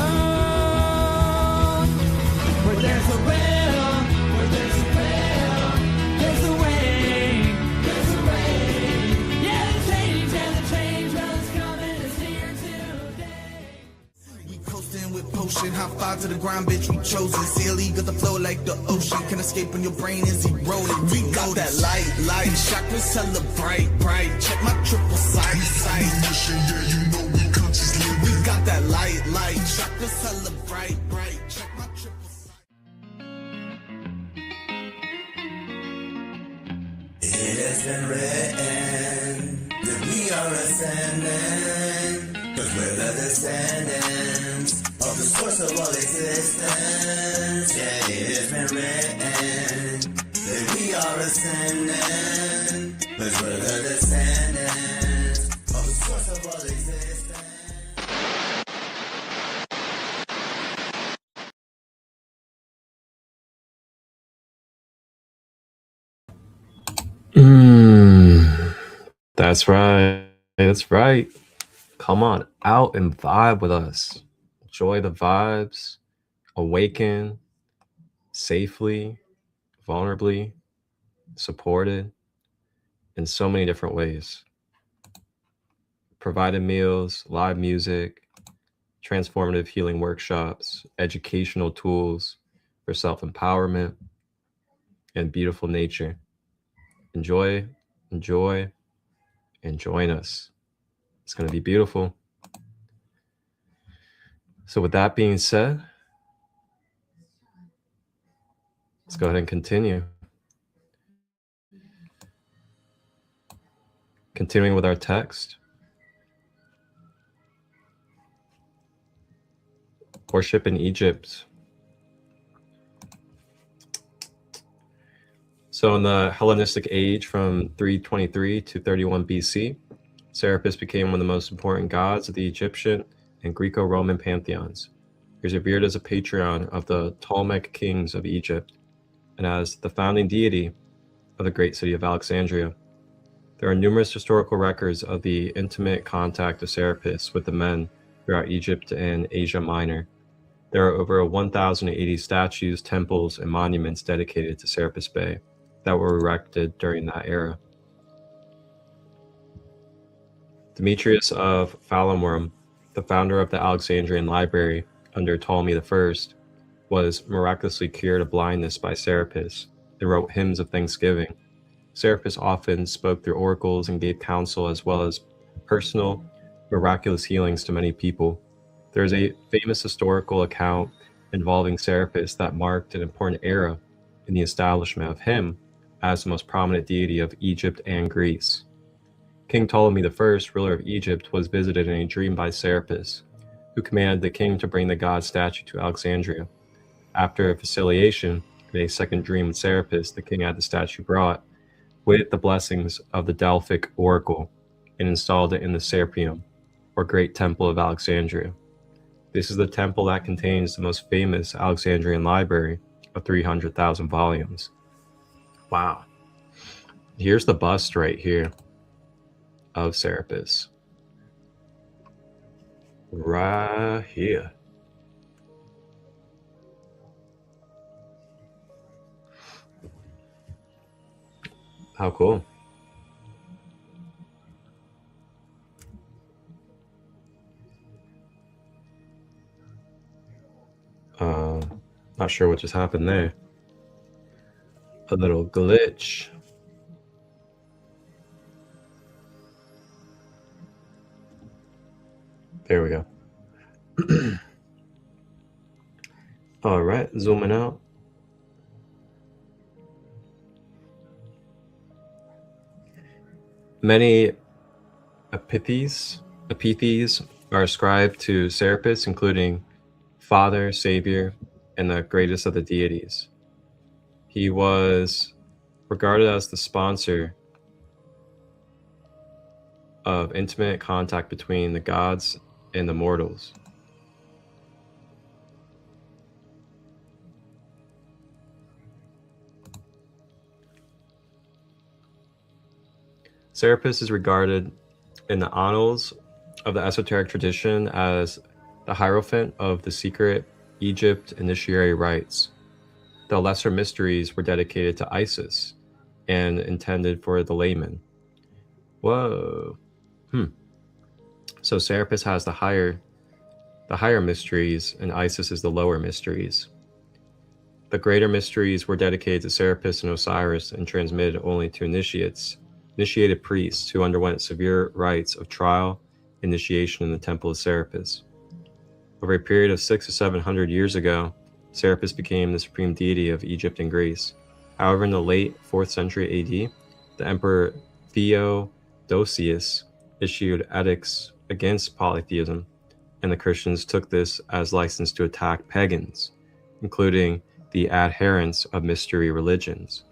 Where there's a will, where there's a will, there's a way, there's a way. Yeah, the change and the change was coming is here today. high five to the ground, bitch, we chosen. CLE got the flow like the ocean. Can escape when your brain is eroding. We got that light. Chakras hella bright. Check my triple sight. Yeah, you know we consciously. We got that light. Chakras hella bright. Check my triple sight. It has been written that we are ascending, but we're the descendants of the source of all existence. Yeah, it has been written that we are ascending, but we're the descendants of the source of all existence. That's right. That's right. Come on out and vibe with us. Enjoy the vibes. Awaken safely, vulnerably, supported in so many different ways. Provided meals, live music, transformative healing workshops, educational tools for self-empowerment, and beautiful nature. Enjoy, and join us. It's going to be beautiful. So with that being said, let's go ahead and continue. Continuing with our text. Worship in Egypt. So in the Hellenistic age from 323 to 31 BC, Serapis became one of the most important gods of the Egyptian and Greco-Roman pantheons. He was revered as a patron of the Ptolemaic kings of Egypt and as the founding deity of the great city of Alexandria. There are numerous historical records of the intimate contact of Serapis with the men throughout Egypt and Asia Minor. There are over 1,080 statues, temples, and monuments dedicated to Serapis Bey that were erected during that era. Demetrius of Phalerum, the founder of the Alexandrian Library under Ptolemy I, was miraculously cured of blindness by Serapis and wrote hymns of thanksgiving. Serapis often spoke through oracles and gave counsel as well as personal, miraculous healings to many people. There is a famous historical account involving Serapis that marked an important era in the establishment of him as the most prominent deity of Egypt and Greece. King Ptolemy I, ruler of Egypt, was visited in a dream by Serapis, who commanded the king to bring the god statue to Alexandria. After a facilitation in a second dream with Serapis, the king had the statue brought with the blessings of the Delphic oracle and installed it in the Serapeum, or Great Temple of Alexandria. This is the temple that contains the most famous Alexandrian library of 300,000 volumes. Wow. Here's the bust right here of Serapis. Right here. How cool. Not sure what just happened there. A little glitch. There we go. All right, zooming out. Many epithes are ascribed to Serapis, including Father, Savior, and the greatest of the deities. He was regarded as the sponsor of intimate contact between the gods and the mortals. Serapis is regarded in the annals of the esoteric tradition as the Hierophant of the secret Egypt initiatory rites. The lesser mysteries were dedicated to Isis and intended for the layman. Whoa. So Serapis has the higher the higher mysteries, and Isis is the lower mysteries. The greater mysteries were dedicated to Serapis and Osiris and transmitted only to initiated priests who underwent severe rites of trial initiation in the Temple of Serapis. Over a period of 600 to 700 years ago, Serapis became the supreme deity of Egypt and Greece. However, in the late 4th century AD, the Emperor Theodosius issued edicts against polytheism, and the Christians took this as license to attack pagans, including the adherents of mystery religions.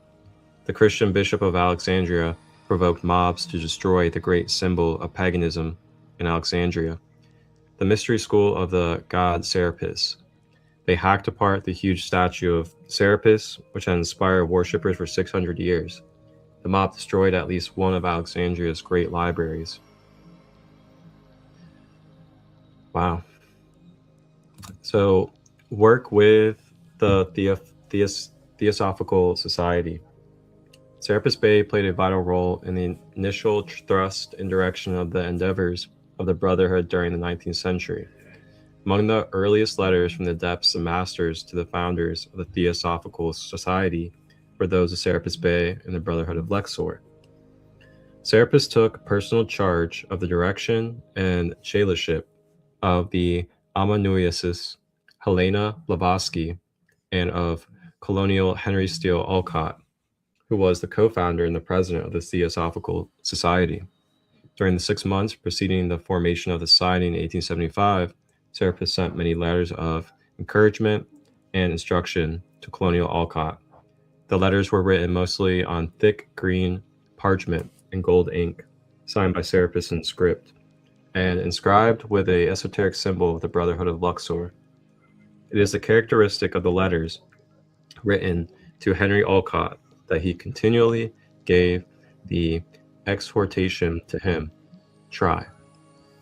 The Christian Bishop of Alexandria provoked mobs to destroy the great symbol of paganism in Alexandria, the mystery school of the god Serapis. They hacked apart the huge statue of Serapis, which had inspired worshippers for 600 years. The mob destroyed at least one of Alexandria's great libraries. Wow. So, work with the Theosophical Society. Serapis Bey played a vital role in the initial thrust and direction of the endeavors of the Brotherhood during the 19th century. Among the earliest letters from the depths of masters to the founders of the Theosophical Society were those of Serapis Bey and the Brotherhood of Luxor. Serapis took personal charge of the direction and chelaship of the amanuensis Helena Blavatsky and of Colonel Henry Steele Olcott, who was the co-founder and the president of the Theosophical Society. During the 6 months preceding the formation of the society in 1875, Serapis sent many letters of encouragement and instruction to Colonel Olcott. The letters were written mostly on thick green parchment and gold ink, signed by Serapis in script, and inscribed with a esoteric symbol of the Brotherhood of Luxor. It is the characteristic of the letters written to Henry Olcott that he continually gave the exhortation to him, try.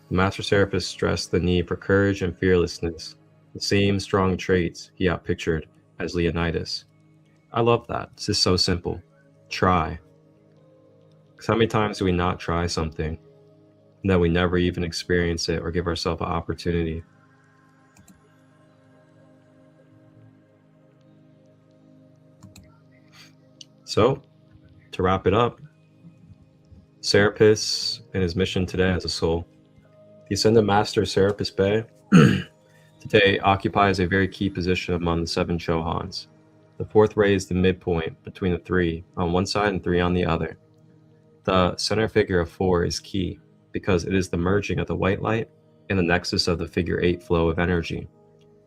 The Master Serapis stressed the need for courage and fearlessness, the same strong traits he outpictured as Leonidas. I love that. This is so simple. Try. Because how many times do we not try something and then we never even experience it or give ourselves an opportunity? So, to wrap it up, Serapis and his mission today as a soul. The Ascended Master Serapis Bey today occupies a very key position among the 7 Chohans. The 4th ray is the midpoint between the 3 on one side and 3 on the other. The center figure of 4 is key because it is the merging of the white light and the nexus of the figure 8 flow of energy.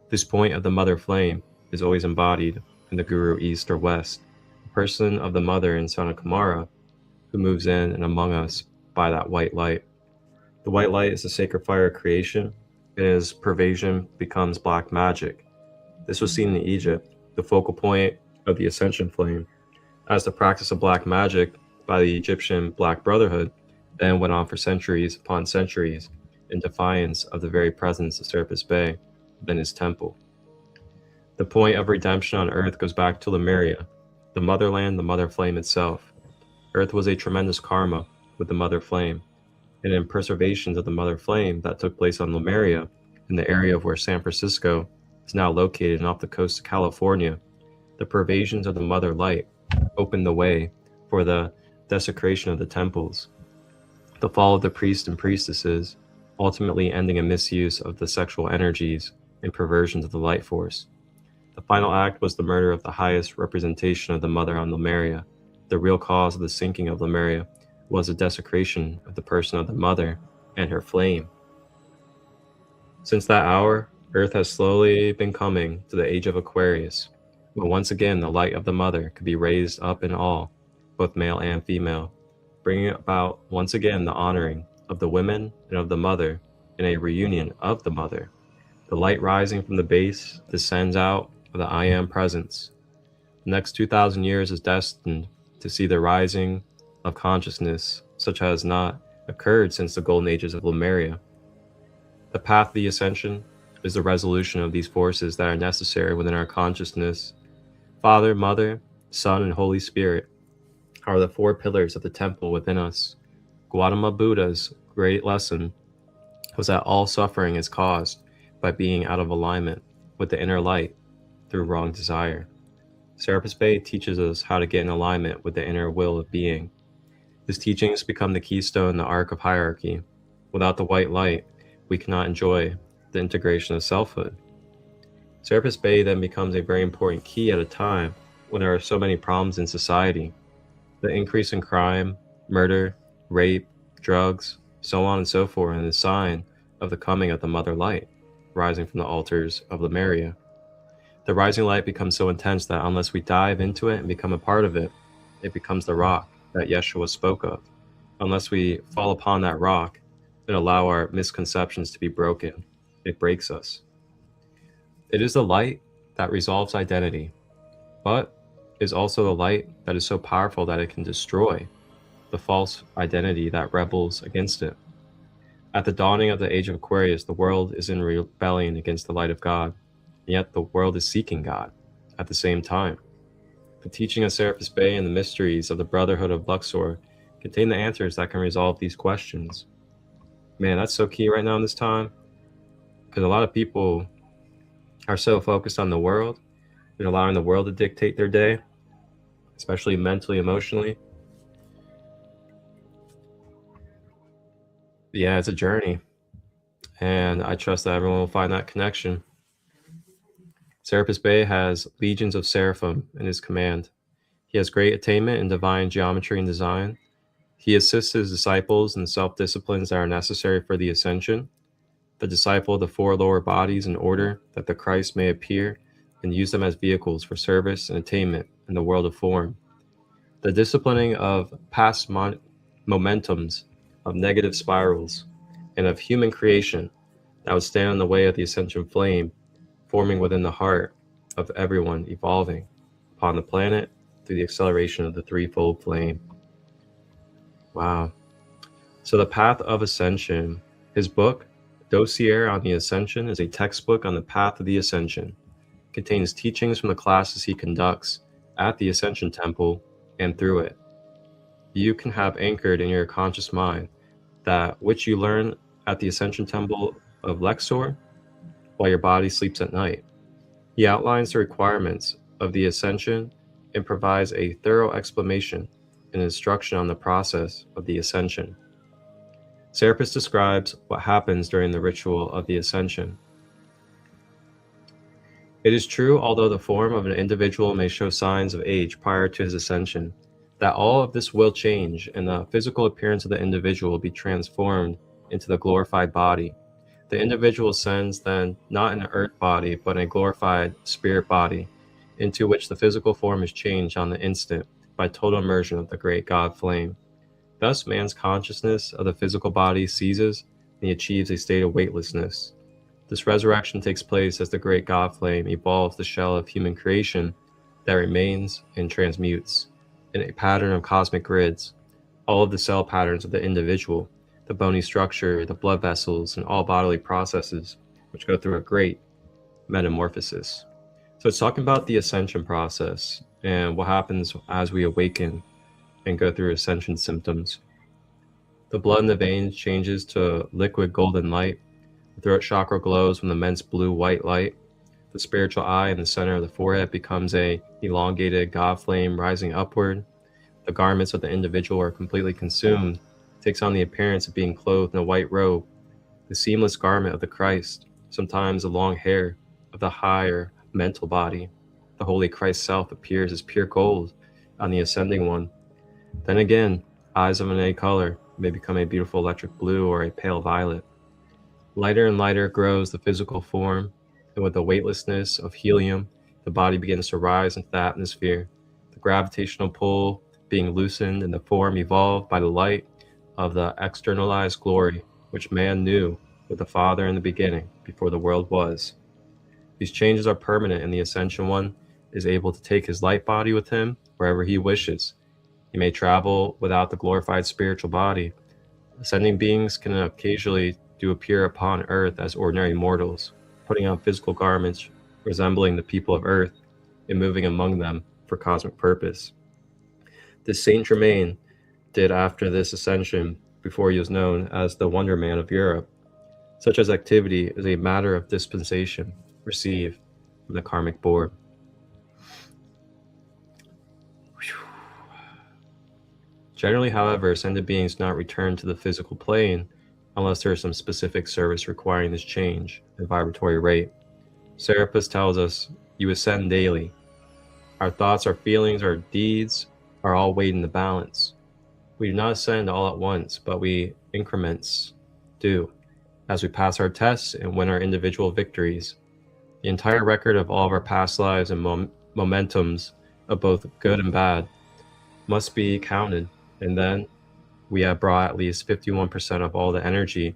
This point of the mother flame is always embodied in the Guru East or West, the person of the mother in Sana Kumara, who moves in and among us by that white light. The white light is the sacred fire of creation, and its pervasion becomes black magic. This was seen in Egypt, the focal point of the ascension flame, as the practice of black magic by the Egyptian Black Brotherhood then went on for centuries upon centuries in defiance of the very presence of Serapis Bey within his temple. The point of redemption on earth goes back to Lemuria, the motherland, the mother flame itself. Earth was a tremendous karma with the mother flame, and in preservations of the mother flame that took place on Lemuria, in the area of where San Francisco is now located and off the coast of California, the pervasions of the mother light opened the way for the desecration of the temples, the fall of the priests and priestesses, ultimately ending in misuse of the sexual energies and perversions of the light force. The final act was the murder of the highest representation of the mother on Lemuria. The real cause of the sinking of Lemuria was the desecration of the person of the mother and her flame. Since that hour, Earth has slowly been coming to the age of Aquarius, where once again the light of the mother could be raised up in all, both male and female, bringing about once again the honoring of the women and of the mother in a reunion of the mother. The light rising from the base descends out of the I Am presence. The next 2,000 years is destined to see the rising of consciousness such has not occurred since the golden ages of Lemuria. The path of the ascension is the resolution of these forces that are necessary within our consciousness. Father, Mother, Son, and Holy Spirit are the 4 pillars of the temple within us. Gautama Buddha's great lesson was that all suffering is caused by being out of alignment with the inner light through wrong desire. Serapis Bey teaches us how to get in alignment with the inner will of being. His teachings become the keystone in the arc of hierarchy. Without the white light, we cannot enjoy the integration of selfhood. Serapis Bey then becomes a very important key at a time when there are so many problems in society. The increase in crime, murder, rape, drugs, so on and so forth, and the sign of the coming of the Mother Light, rising from the altars of Lemuria. The rising light becomes so intense that unless we dive into it and become a part of it, it becomes the rock that Yeshua spoke of. Unless we fall upon that rock and allow our misconceptions to be broken, it breaks us. It is the light that resolves identity, but is also the light that is so powerful that it can destroy the false identity that rebels against it. At the dawning of the age of Aquarius, the world is in rebellion against the light of God, yet the world is seeking God at the same time. The teaching of Serapis Bey and the mysteries of the Brotherhood of Luxor contain the answers that can resolve these questions. Man, that's so key right now in this time, because a lot of people are so focused on the world and allowing the world to dictate their day, especially mentally, emotionally. Yeah, it's a journey, and I trust that everyone will find that connection. Serapis Bey has legions of seraphim in his command. He has great attainment in divine geometry and design. He assists his disciples in the self-disciplines that are necessary for the ascension. The disciple of the four lower bodies in order that the Christ may appear and use them as vehicles for service and attainment in the world of form. The disciplining of past momentums, of negative spirals, and of human creation that would stand in the way of the ascension flame, forming within the heart of everyone evolving upon the planet through the acceleration of the threefold flame. Wow. So the path of ascension, his book, Dossier on the Ascension, is a textbook on the path of the ascension. It contains teachings from the classes he conducts at the Ascension Temple and through it. You can have anchored in your conscious mind that which you learn at the Ascension Temple of Luxor while your body sleeps at night. He outlines the requirements of the ascension and provides a thorough explanation and instruction on the process of the ascension. Serapis describes what happens during the ritual of the ascension. It is true, although the form of an individual may show signs of age prior to his ascension, that all of this will change and the physical appearance of the individual will be transformed into the glorified body. The individual ascends then not in an earth body, but in a glorified spirit body, into which the physical form is changed on the instant by total immersion of the great God flame. Thus, man's consciousness of the physical body ceases, and he achieves a state of weightlessness. This resurrection takes place as the great God flame evolves the shell of human creation that remains and transmutes in a pattern of cosmic grids, all of the cell patterns of the individual, the bony structure, the blood vessels, and all bodily processes, which go through a great metamorphosis. So it's talking about the ascension process and what happens as we awaken and go through ascension symptoms. The blood in the veins changes to liquid golden light. The throat chakra glows with immense blue-white light. The spiritual eye in the center of the forehead becomes a elongated God flame rising upward. The garments of the individual are completely consumed, takes on the appearance of being clothed in a white robe, the seamless garment of the Christ, sometimes the long hair of the higher mental body. The Holy Christ self appears as pure gold on the ascending one. Then again, eyes of an color may become a beautiful electric blue or a pale violet. Lighter and lighter grows the physical form, and with the weightlessness of helium, the body begins to rise into the atmosphere, the gravitational pull being loosened and the form evolved by the light of the externalized glory, which man knew with the Father in the beginning, before the world was. These changes are permanent, and the Ascension One is able to take his light body with him wherever he wishes. He may travel without the glorified spiritual body. Ascending beings can occasionally do appear upon earth as ordinary mortals, putting on physical garments resembling the people of earth and moving among them for cosmic purpose. This Saint Germain did after this ascension, before he was known as the Wonder Man of Europe. Such as activity is a matter of dispensation received from the karmic board. Generally, however, ascended beings do not return to the physical plane unless there is some specific service requiring this change in vibratory rate. Serapis tells us, you ascend daily. Our thoughts, our feelings, our deeds are all weighed in the balance. We do not ascend all at once, but we increments do as we pass our tests and win our individual victories. The entire record of all of our past lives and momentums of both good and bad must be counted, and then we have brought at least 51% of all the energy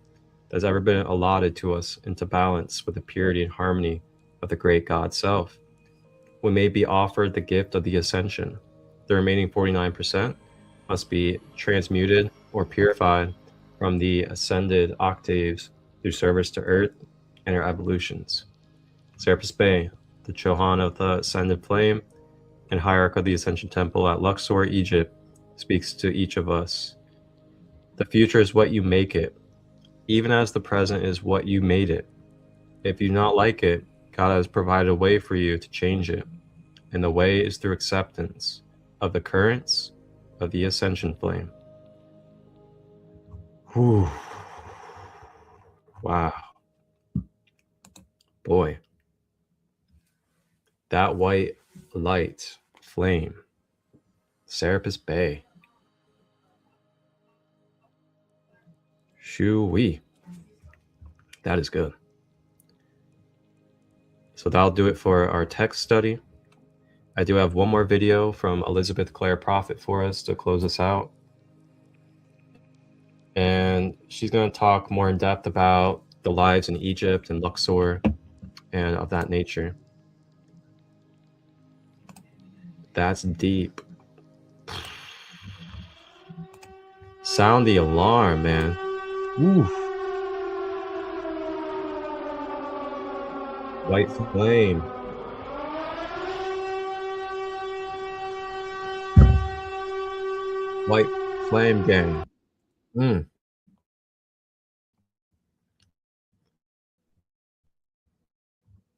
that's ever been allotted to us into balance with the purity and harmony of the great God Self. We may be offered the gift of the ascension. The remaining 49% must be transmuted or purified from the ascended octaves through service to Earth and her evolutions. Serapis Bey, the Chohan of the Ascended Flame and Hierarch of the Ascension Temple at Luxor, Egypt, speaks to each of us. The future is what you make it, even as the present is what you made it. If you do not like it, God has provided a way for you to change it, and the way is through acceptance of the currents of the Ascension Flame. Whew. Wow. Boy. That white light flame. Serapis Bey. Shoo-wee. That is good. So that'll do it for our text study. I do have one more video from Elizabeth Clare Prophet for us to close us out. And she's going to talk more in depth about the lives in Egypt and Luxor and of that nature. That's deep. Sound the alarm, man. Woo. White flame. White flame gang.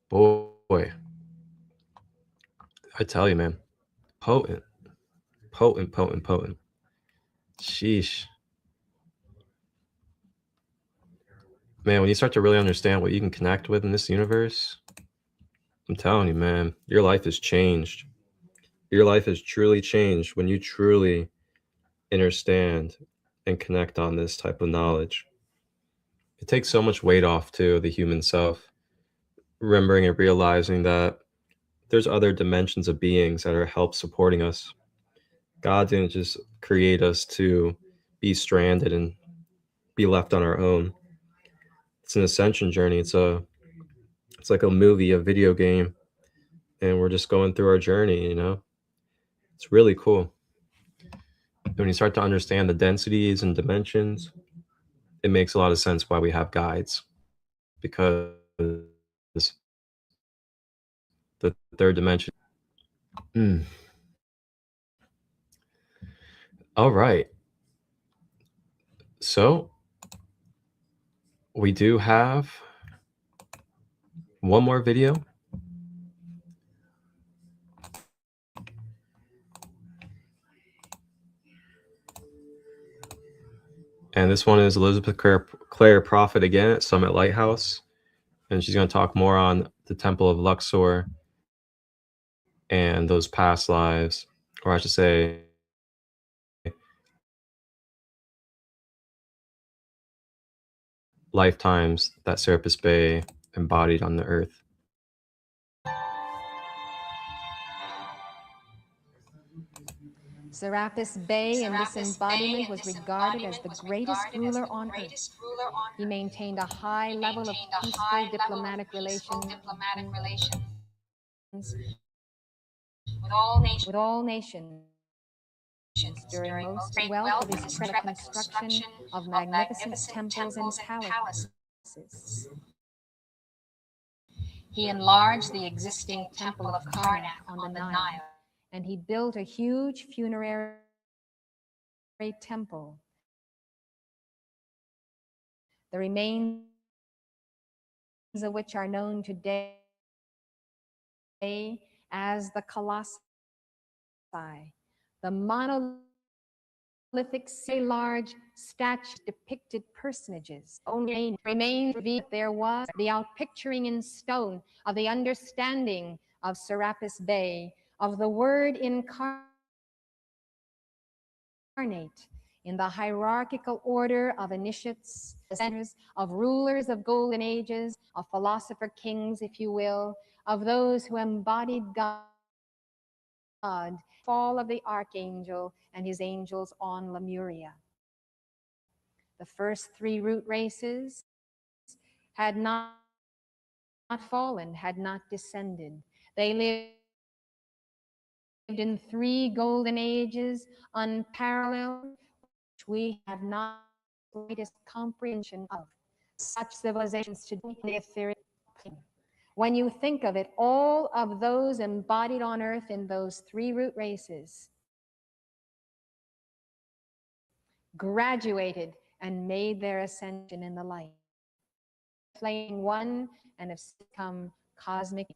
Boy. I tell you, man. Potent. Potent, potent, potent. Sheesh. Man, when you start to really understand what you can connect with in this universe, I'm telling you, man, your life has changed. Your life has truly changed when you truly understand and connect on this type of knowledge. It takes so much weight off to the human self, remembering and realizing that there's other dimensions of beings that are help supporting us. God didn't just create us to be stranded and be left on our own. It's an ascension journey. It's like a movie, a video game, and we're just going through our journey, you know? It's really cool. When you start to understand the densities and dimensions, it makes a lot of sense why we have guides, because the third dimension. All right. So we do have one more video. And this one is Elizabeth Clare Prophet again at Summit Lighthouse. And she's going to talk more on the Temple of Luxor and those past lives, or I should say, lifetimes that Serapis Bey embodied on the earth. Serapis Bey in this embodiment was regarded as the greatest ruler on earth. He maintained a high level of peaceful diplomatic relations with all nations during most wealth of his treasure construction of magnificent temples and palaces. He enlarged the existing temple of Karnak on the Nile, and he built a huge funerary temple. The remains of which are known today as the colossi. The monolithic, very large statues depicted personages. Only remains revealed that there was the outpicturing in stone of the understanding of Serapis Bey, of the Word incarnate in the hierarchical order of initiates, centers, of rulers of golden ages, of philosopher kings, if you will, of those who embodied God, fall of the archangel and his angels on Lemuria. The first three root races had not fallen, had not descended. They lived in three golden ages, unparalleled, which we have not the greatest comprehension of. Such civilizations today in the etheric plane. When you think of it, all of those embodied on earth in those three root races graduated and made their ascension in the light. Playing one and have become cosmic.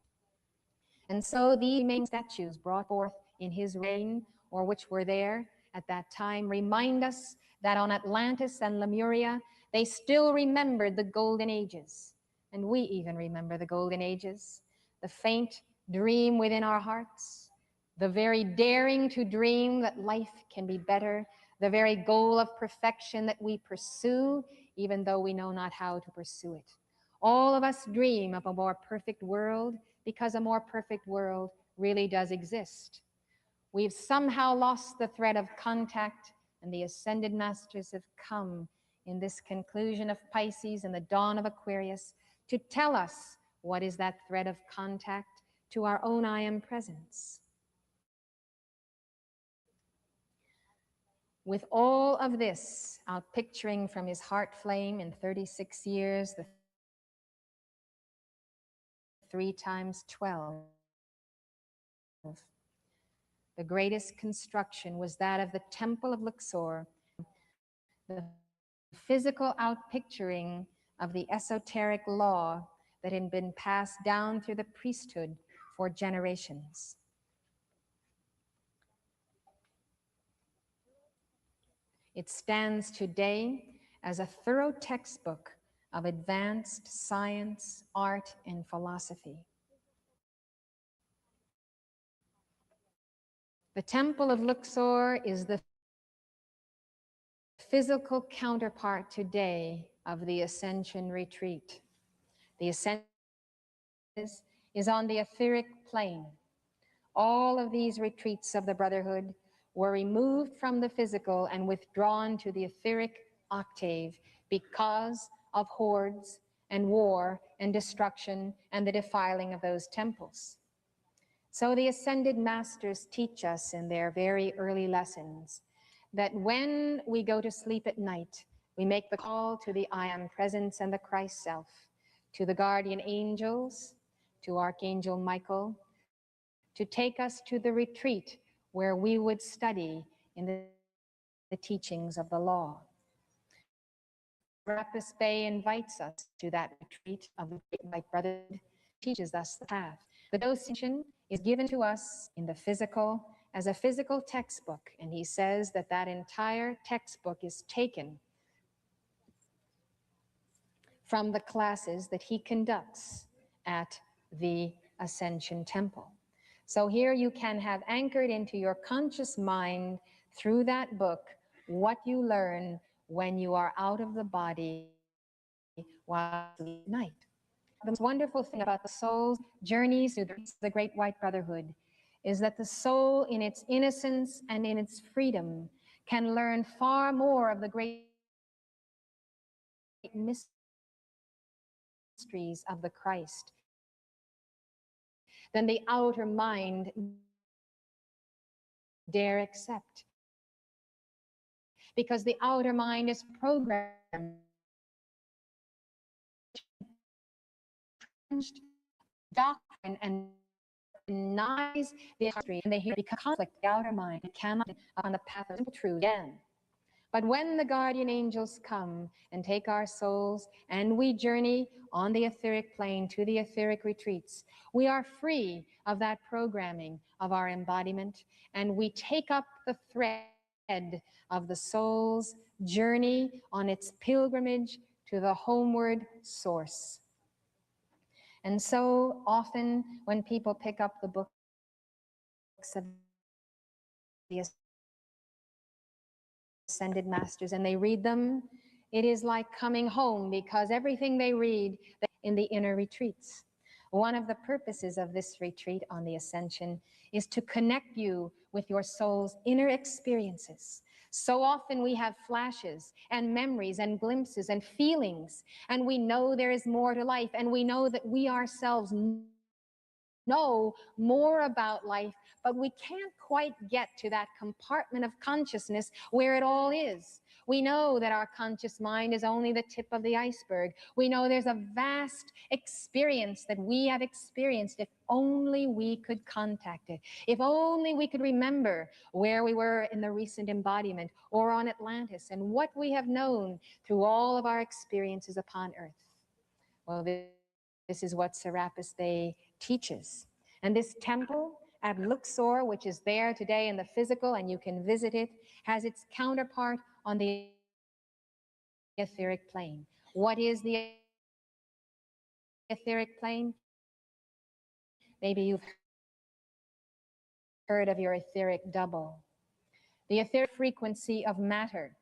And so these remaining statues brought forth in his reign, or which were there at that time, remind us that on Atlantis and Lemuria, they still remembered the golden ages. And we even remember the golden ages, the faint dream within our hearts, the very daring to dream that life can be better, the very goal of perfection that we pursue, even though we know not how to pursue it. All of us dream of a more perfect world because a more perfect world really does exist. We've somehow lost the thread of contact, and the ascended masters have come in this conclusion of Pisces and the dawn of Aquarius to tell us what is that thread of contact to our own I am presence. With all of this outpicturing from his heart flame in 36 years, the 3 times 12. The greatest construction was that of the Temple of Luxor, the physical outpicturing of the esoteric law that had been passed down through the priesthood for generations. It stands today as a thorough textbook of advanced science, art, and philosophy. The Temple of Luxor is the physical counterpart today of the Ascension Retreat. The Ascension is on the etheric plane. All of these retreats of the Brotherhood were removed from the physical and withdrawn to the etheric octave because of hordes and war and destruction and the defiling of those temples. So the Ascended Masters teach us in their very early lessons that when we go to sleep at night, we make the call to the I Am Presence and the Christ Self, to the guardian angels, to Archangel Michael, to take us to the retreat where we would study in the teachings of the law. Serapis Bey invites us to that retreat of the Great White Brotherhood, teaches us the path. The dosage is given to us in the physical as a physical textbook, and he says that that entire textbook is taken from the classes that he conducts at the Ascension Temple. So here you can have anchored into your conscious mind through that book what you learn when you are out of the body while sleep at night. The most wonderful thing about the soul's journeys through the Great White Brotherhood is that the soul in its innocence and in its freedom can learn far more of the great mysteries of the Christ than the outer mind dare accept. Because the outer mind is programmed doctrine and denies the history, and they hear because conflict the outer mind. It cannot on the path of simple truth again. But when the guardian angels come and take our souls and we journey on the etheric plane to the etheric retreats, we are free of that programming of our embodiment, and we take up the thread of the soul's journey on its pilgrimage to the homeward source. And so often when people pick up the books of the Ascended Masters and they read them, it is like coming home, because everything they read in the inner retreats. One of the purposes of this retreat on the Ascension is to connect you with your soul's inner experiences. So often we have flashes and memories and glimpses and feelings, and we know there is more to life, and we know that we ourselves know more about life, but we can't quite get to that compartment of consciousness where it all is. We know that our conscious mind is only the tip of the iceberg. We know there's a vast experience that we have experienced. If only we could contact it. If only we could remember where we were in the recent embodiment or on Atlantis and what we have known through all of our experiences upon Earth. Well, this is what Serapis Bey teaches. And this temple at Luxor, which is there today in the physical, and you can visit it, has its counterpart on the etheric plane. What is the etheric plane? Maybe you've heard of your etheric double. The etheric frequency of matter.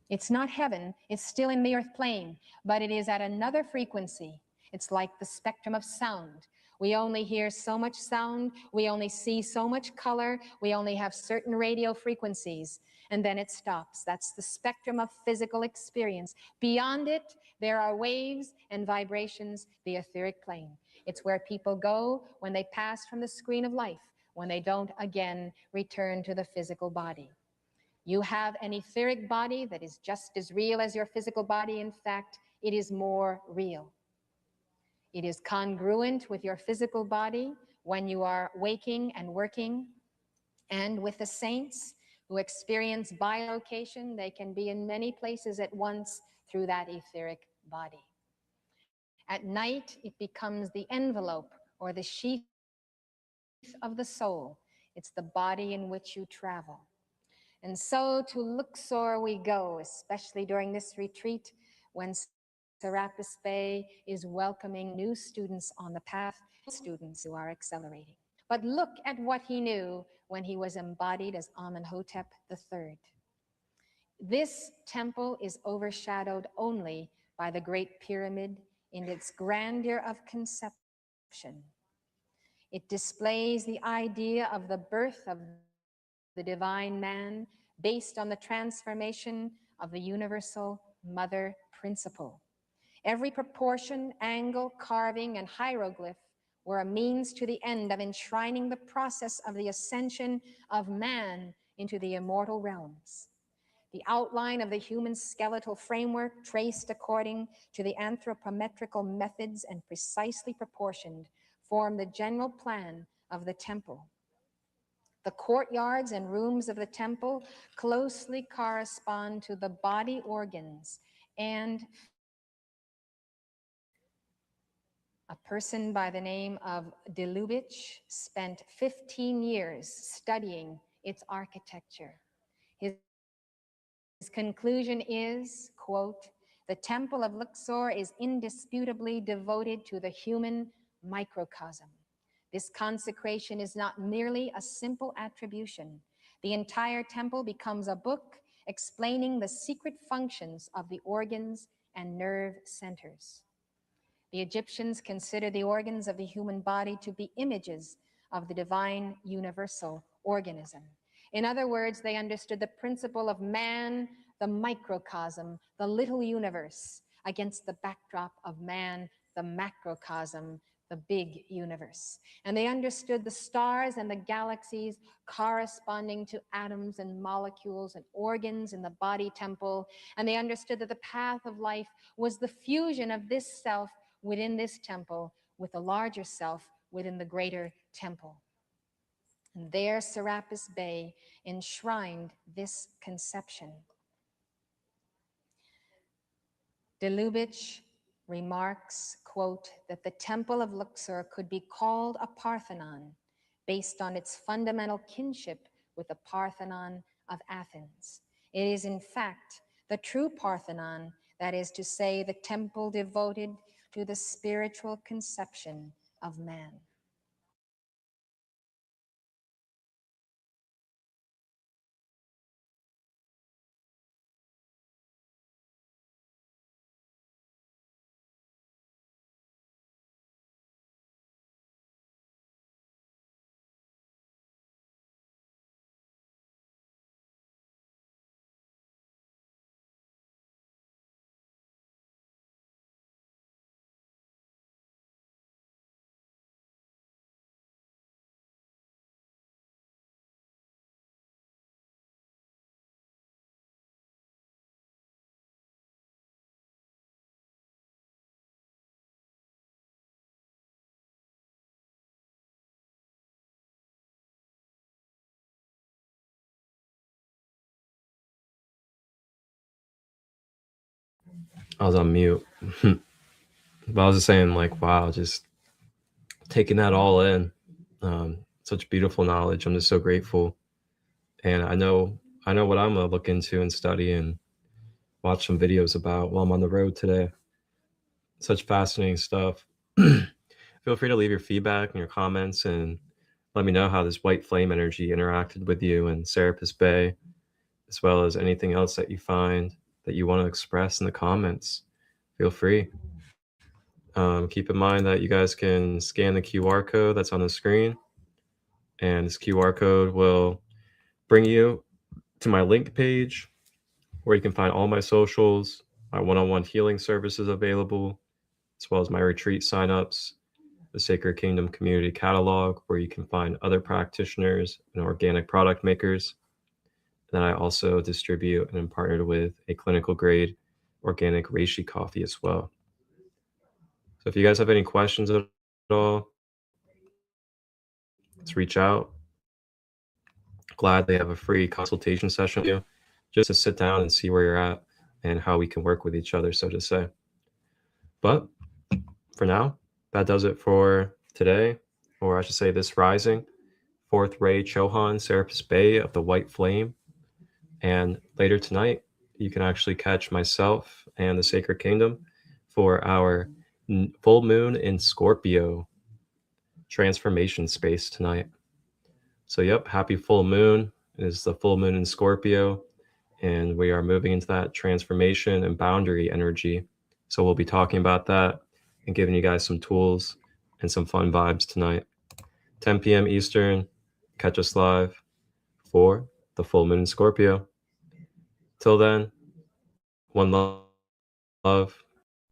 It's not heaven, it's still in the earth plane, but it is at another frequency. It's like the spectrum of sound. We only hear so much sound, we only see so much color, we only have certain radio frequencies, and then it stops. That's the spectrum of physical experience. Beyond it, there are waves and vibrations, the etheric plane. It's where people go when they pass from the screen of life, when they don't again return to the physical body. You have an etheric body that is just as real as your physical body. In fact, it is more real. It is congruent with your physical body when you are waking and working. And with the saints who experience bilocation, they can be in many places at once through that etheric body. At night, it becomes the envelope or the sheath of the soul. It's the body in which you travel. And so to Luxor we go, especially during this retreat when Serapis Bey is welcoming new students on the path, students who are accelerating. But look at what he knew when he was embodied as Amenhotep III. This temple is overshadowed only by the Great Pyramid in its grandeur of conception. It displays the idea of the birth of the divine man based on the transformation of the universal mother principle. Every proportion, angle, carving, and hieroglyph were a means to the end of enshrining the process of the ascension of man into the immortal realms. The outline of the human skeletal framework, traced according to the anthropometrical methods and precisely proportioned, form the general plan of the temple. The courtyards and rooms of the temple closely correspond to the body organs, and a person by the name of de Lubitsch spent 15 years studying its architecture. His conclusion is, quote, "The temple of Luxor is indisputably devoted to the human microcosm. This consecration is not merely a simple attribution. The entire temple becomes a book explaining the secret functions of the organs and nerve centers. The Egyptians considered the organs of the human body to be images of the divine universal organism. In other words, they understood the principle of man, the microcosm, the little universe, against the backdrop of man, the macrocosm, the big universe. And they understood the stars and the galaxies corresponding to atoms and molecules and organs in the body temple. And they understood that the path of life was the fusion of this self within this temple with the larger self within the greater temple. And there Serapis Bey enshrined this conception. De Lubitsch remarks, quote, that the temple of Luxor could be called a Parthenon based on its fundamental kinship with the Parthenon of Athens. It is in fact the true Parthenon, that is to say, the temple devoted to the spiritual conception of man. I was on mute. But I was just saying, like, wow, just taking that all in. Such beautiful knowledge. I'm just so grateful. And I know what I'm gonna look into and study and watch some videos about while I'm on the road today. Such fascinating stuff. Feel free to leave your feedback and your comments and let me know how this white flame energy interacted with you and Serapis Bey, as well as anything else that you find that you want to express in the comments. Feel free. Keep in mind that you guys can scan the QR code that's on the screen, and this QR code will bring you to my link page where you can find all my socials, my one-on-one healing services available, as well as my retreat signups, the Sacred Kingdom Community Catalog, where you can find other practitioners and organic product makers. Then I also distribute and am partnered with a clinical grade organic reishi coffee as well. So if you guys have any questions at all, let's reach out. Glad they have a free consultation session with you, just to sit down and see where you're at and how we can work with each other, so to say. But for now, that does it for today, or I should say this rising. Fourth Ray Chohan, Serapis Bey of the White Flame. And later tonight, you can actually catch myself and the Sacred Kingdom for our full moon in Scorpio transformation space tonight. So yep, happy full moon. It is the full moon in Scorpio, and we are moving into that transformation and boundary energy. So we'll be talking about that and giving you guys some tools and some fun vibes tonight. 10 p.m. Eastern, catch us live for the full moon in Scorpio. Till then, one love.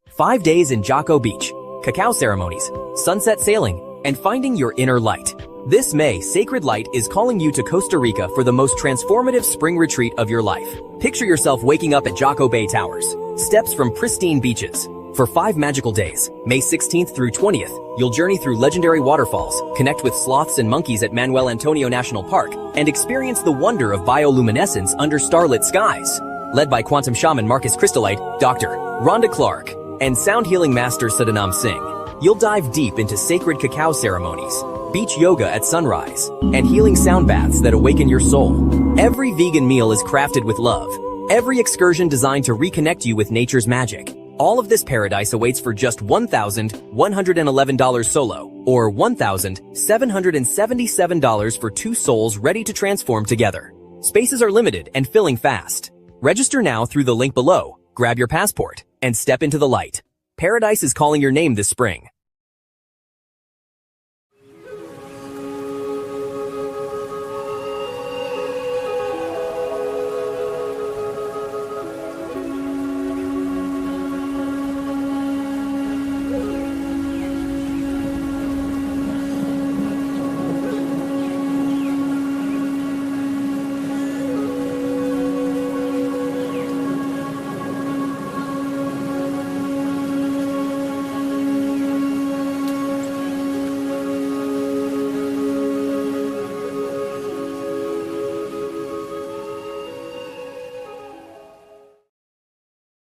5 days in Jocko Beach, cacao ceremonies, sunset sailing, and finding your inner light. This May, ChristoLight is calling you to Costa Rica for the most transformative spring retreat of your life. Picture yourself waking up at Jocko Bay Towers, steps from pristine beaches. For 5 magical days, May 16th through 20th, you'll journey through legendary waterfalls, connect with sloths and monkeys at Manuel Antonio National Park, and experience the wonder of bioluminescence under starlit skies. Led by quantum shaman Marcus ChristoLight, Dr. Rhonda Clark, and sound healing master Sadanam Singh, you'll dive deep into sacred cacao ceremonies, beach yoga at sunrise, and healing sound baths that awaken your soul. Every vegan meal is crafted with love. Every excursion designed to reconnect you with nature's magic. All of this paradise awaits for just $1,111 solo, or $1,777 for 2 souls ready to transform together. Spaces are limited and filling fast. Register now through the link below, grab your passport, and step into the light. Paradise is calling your name this spring.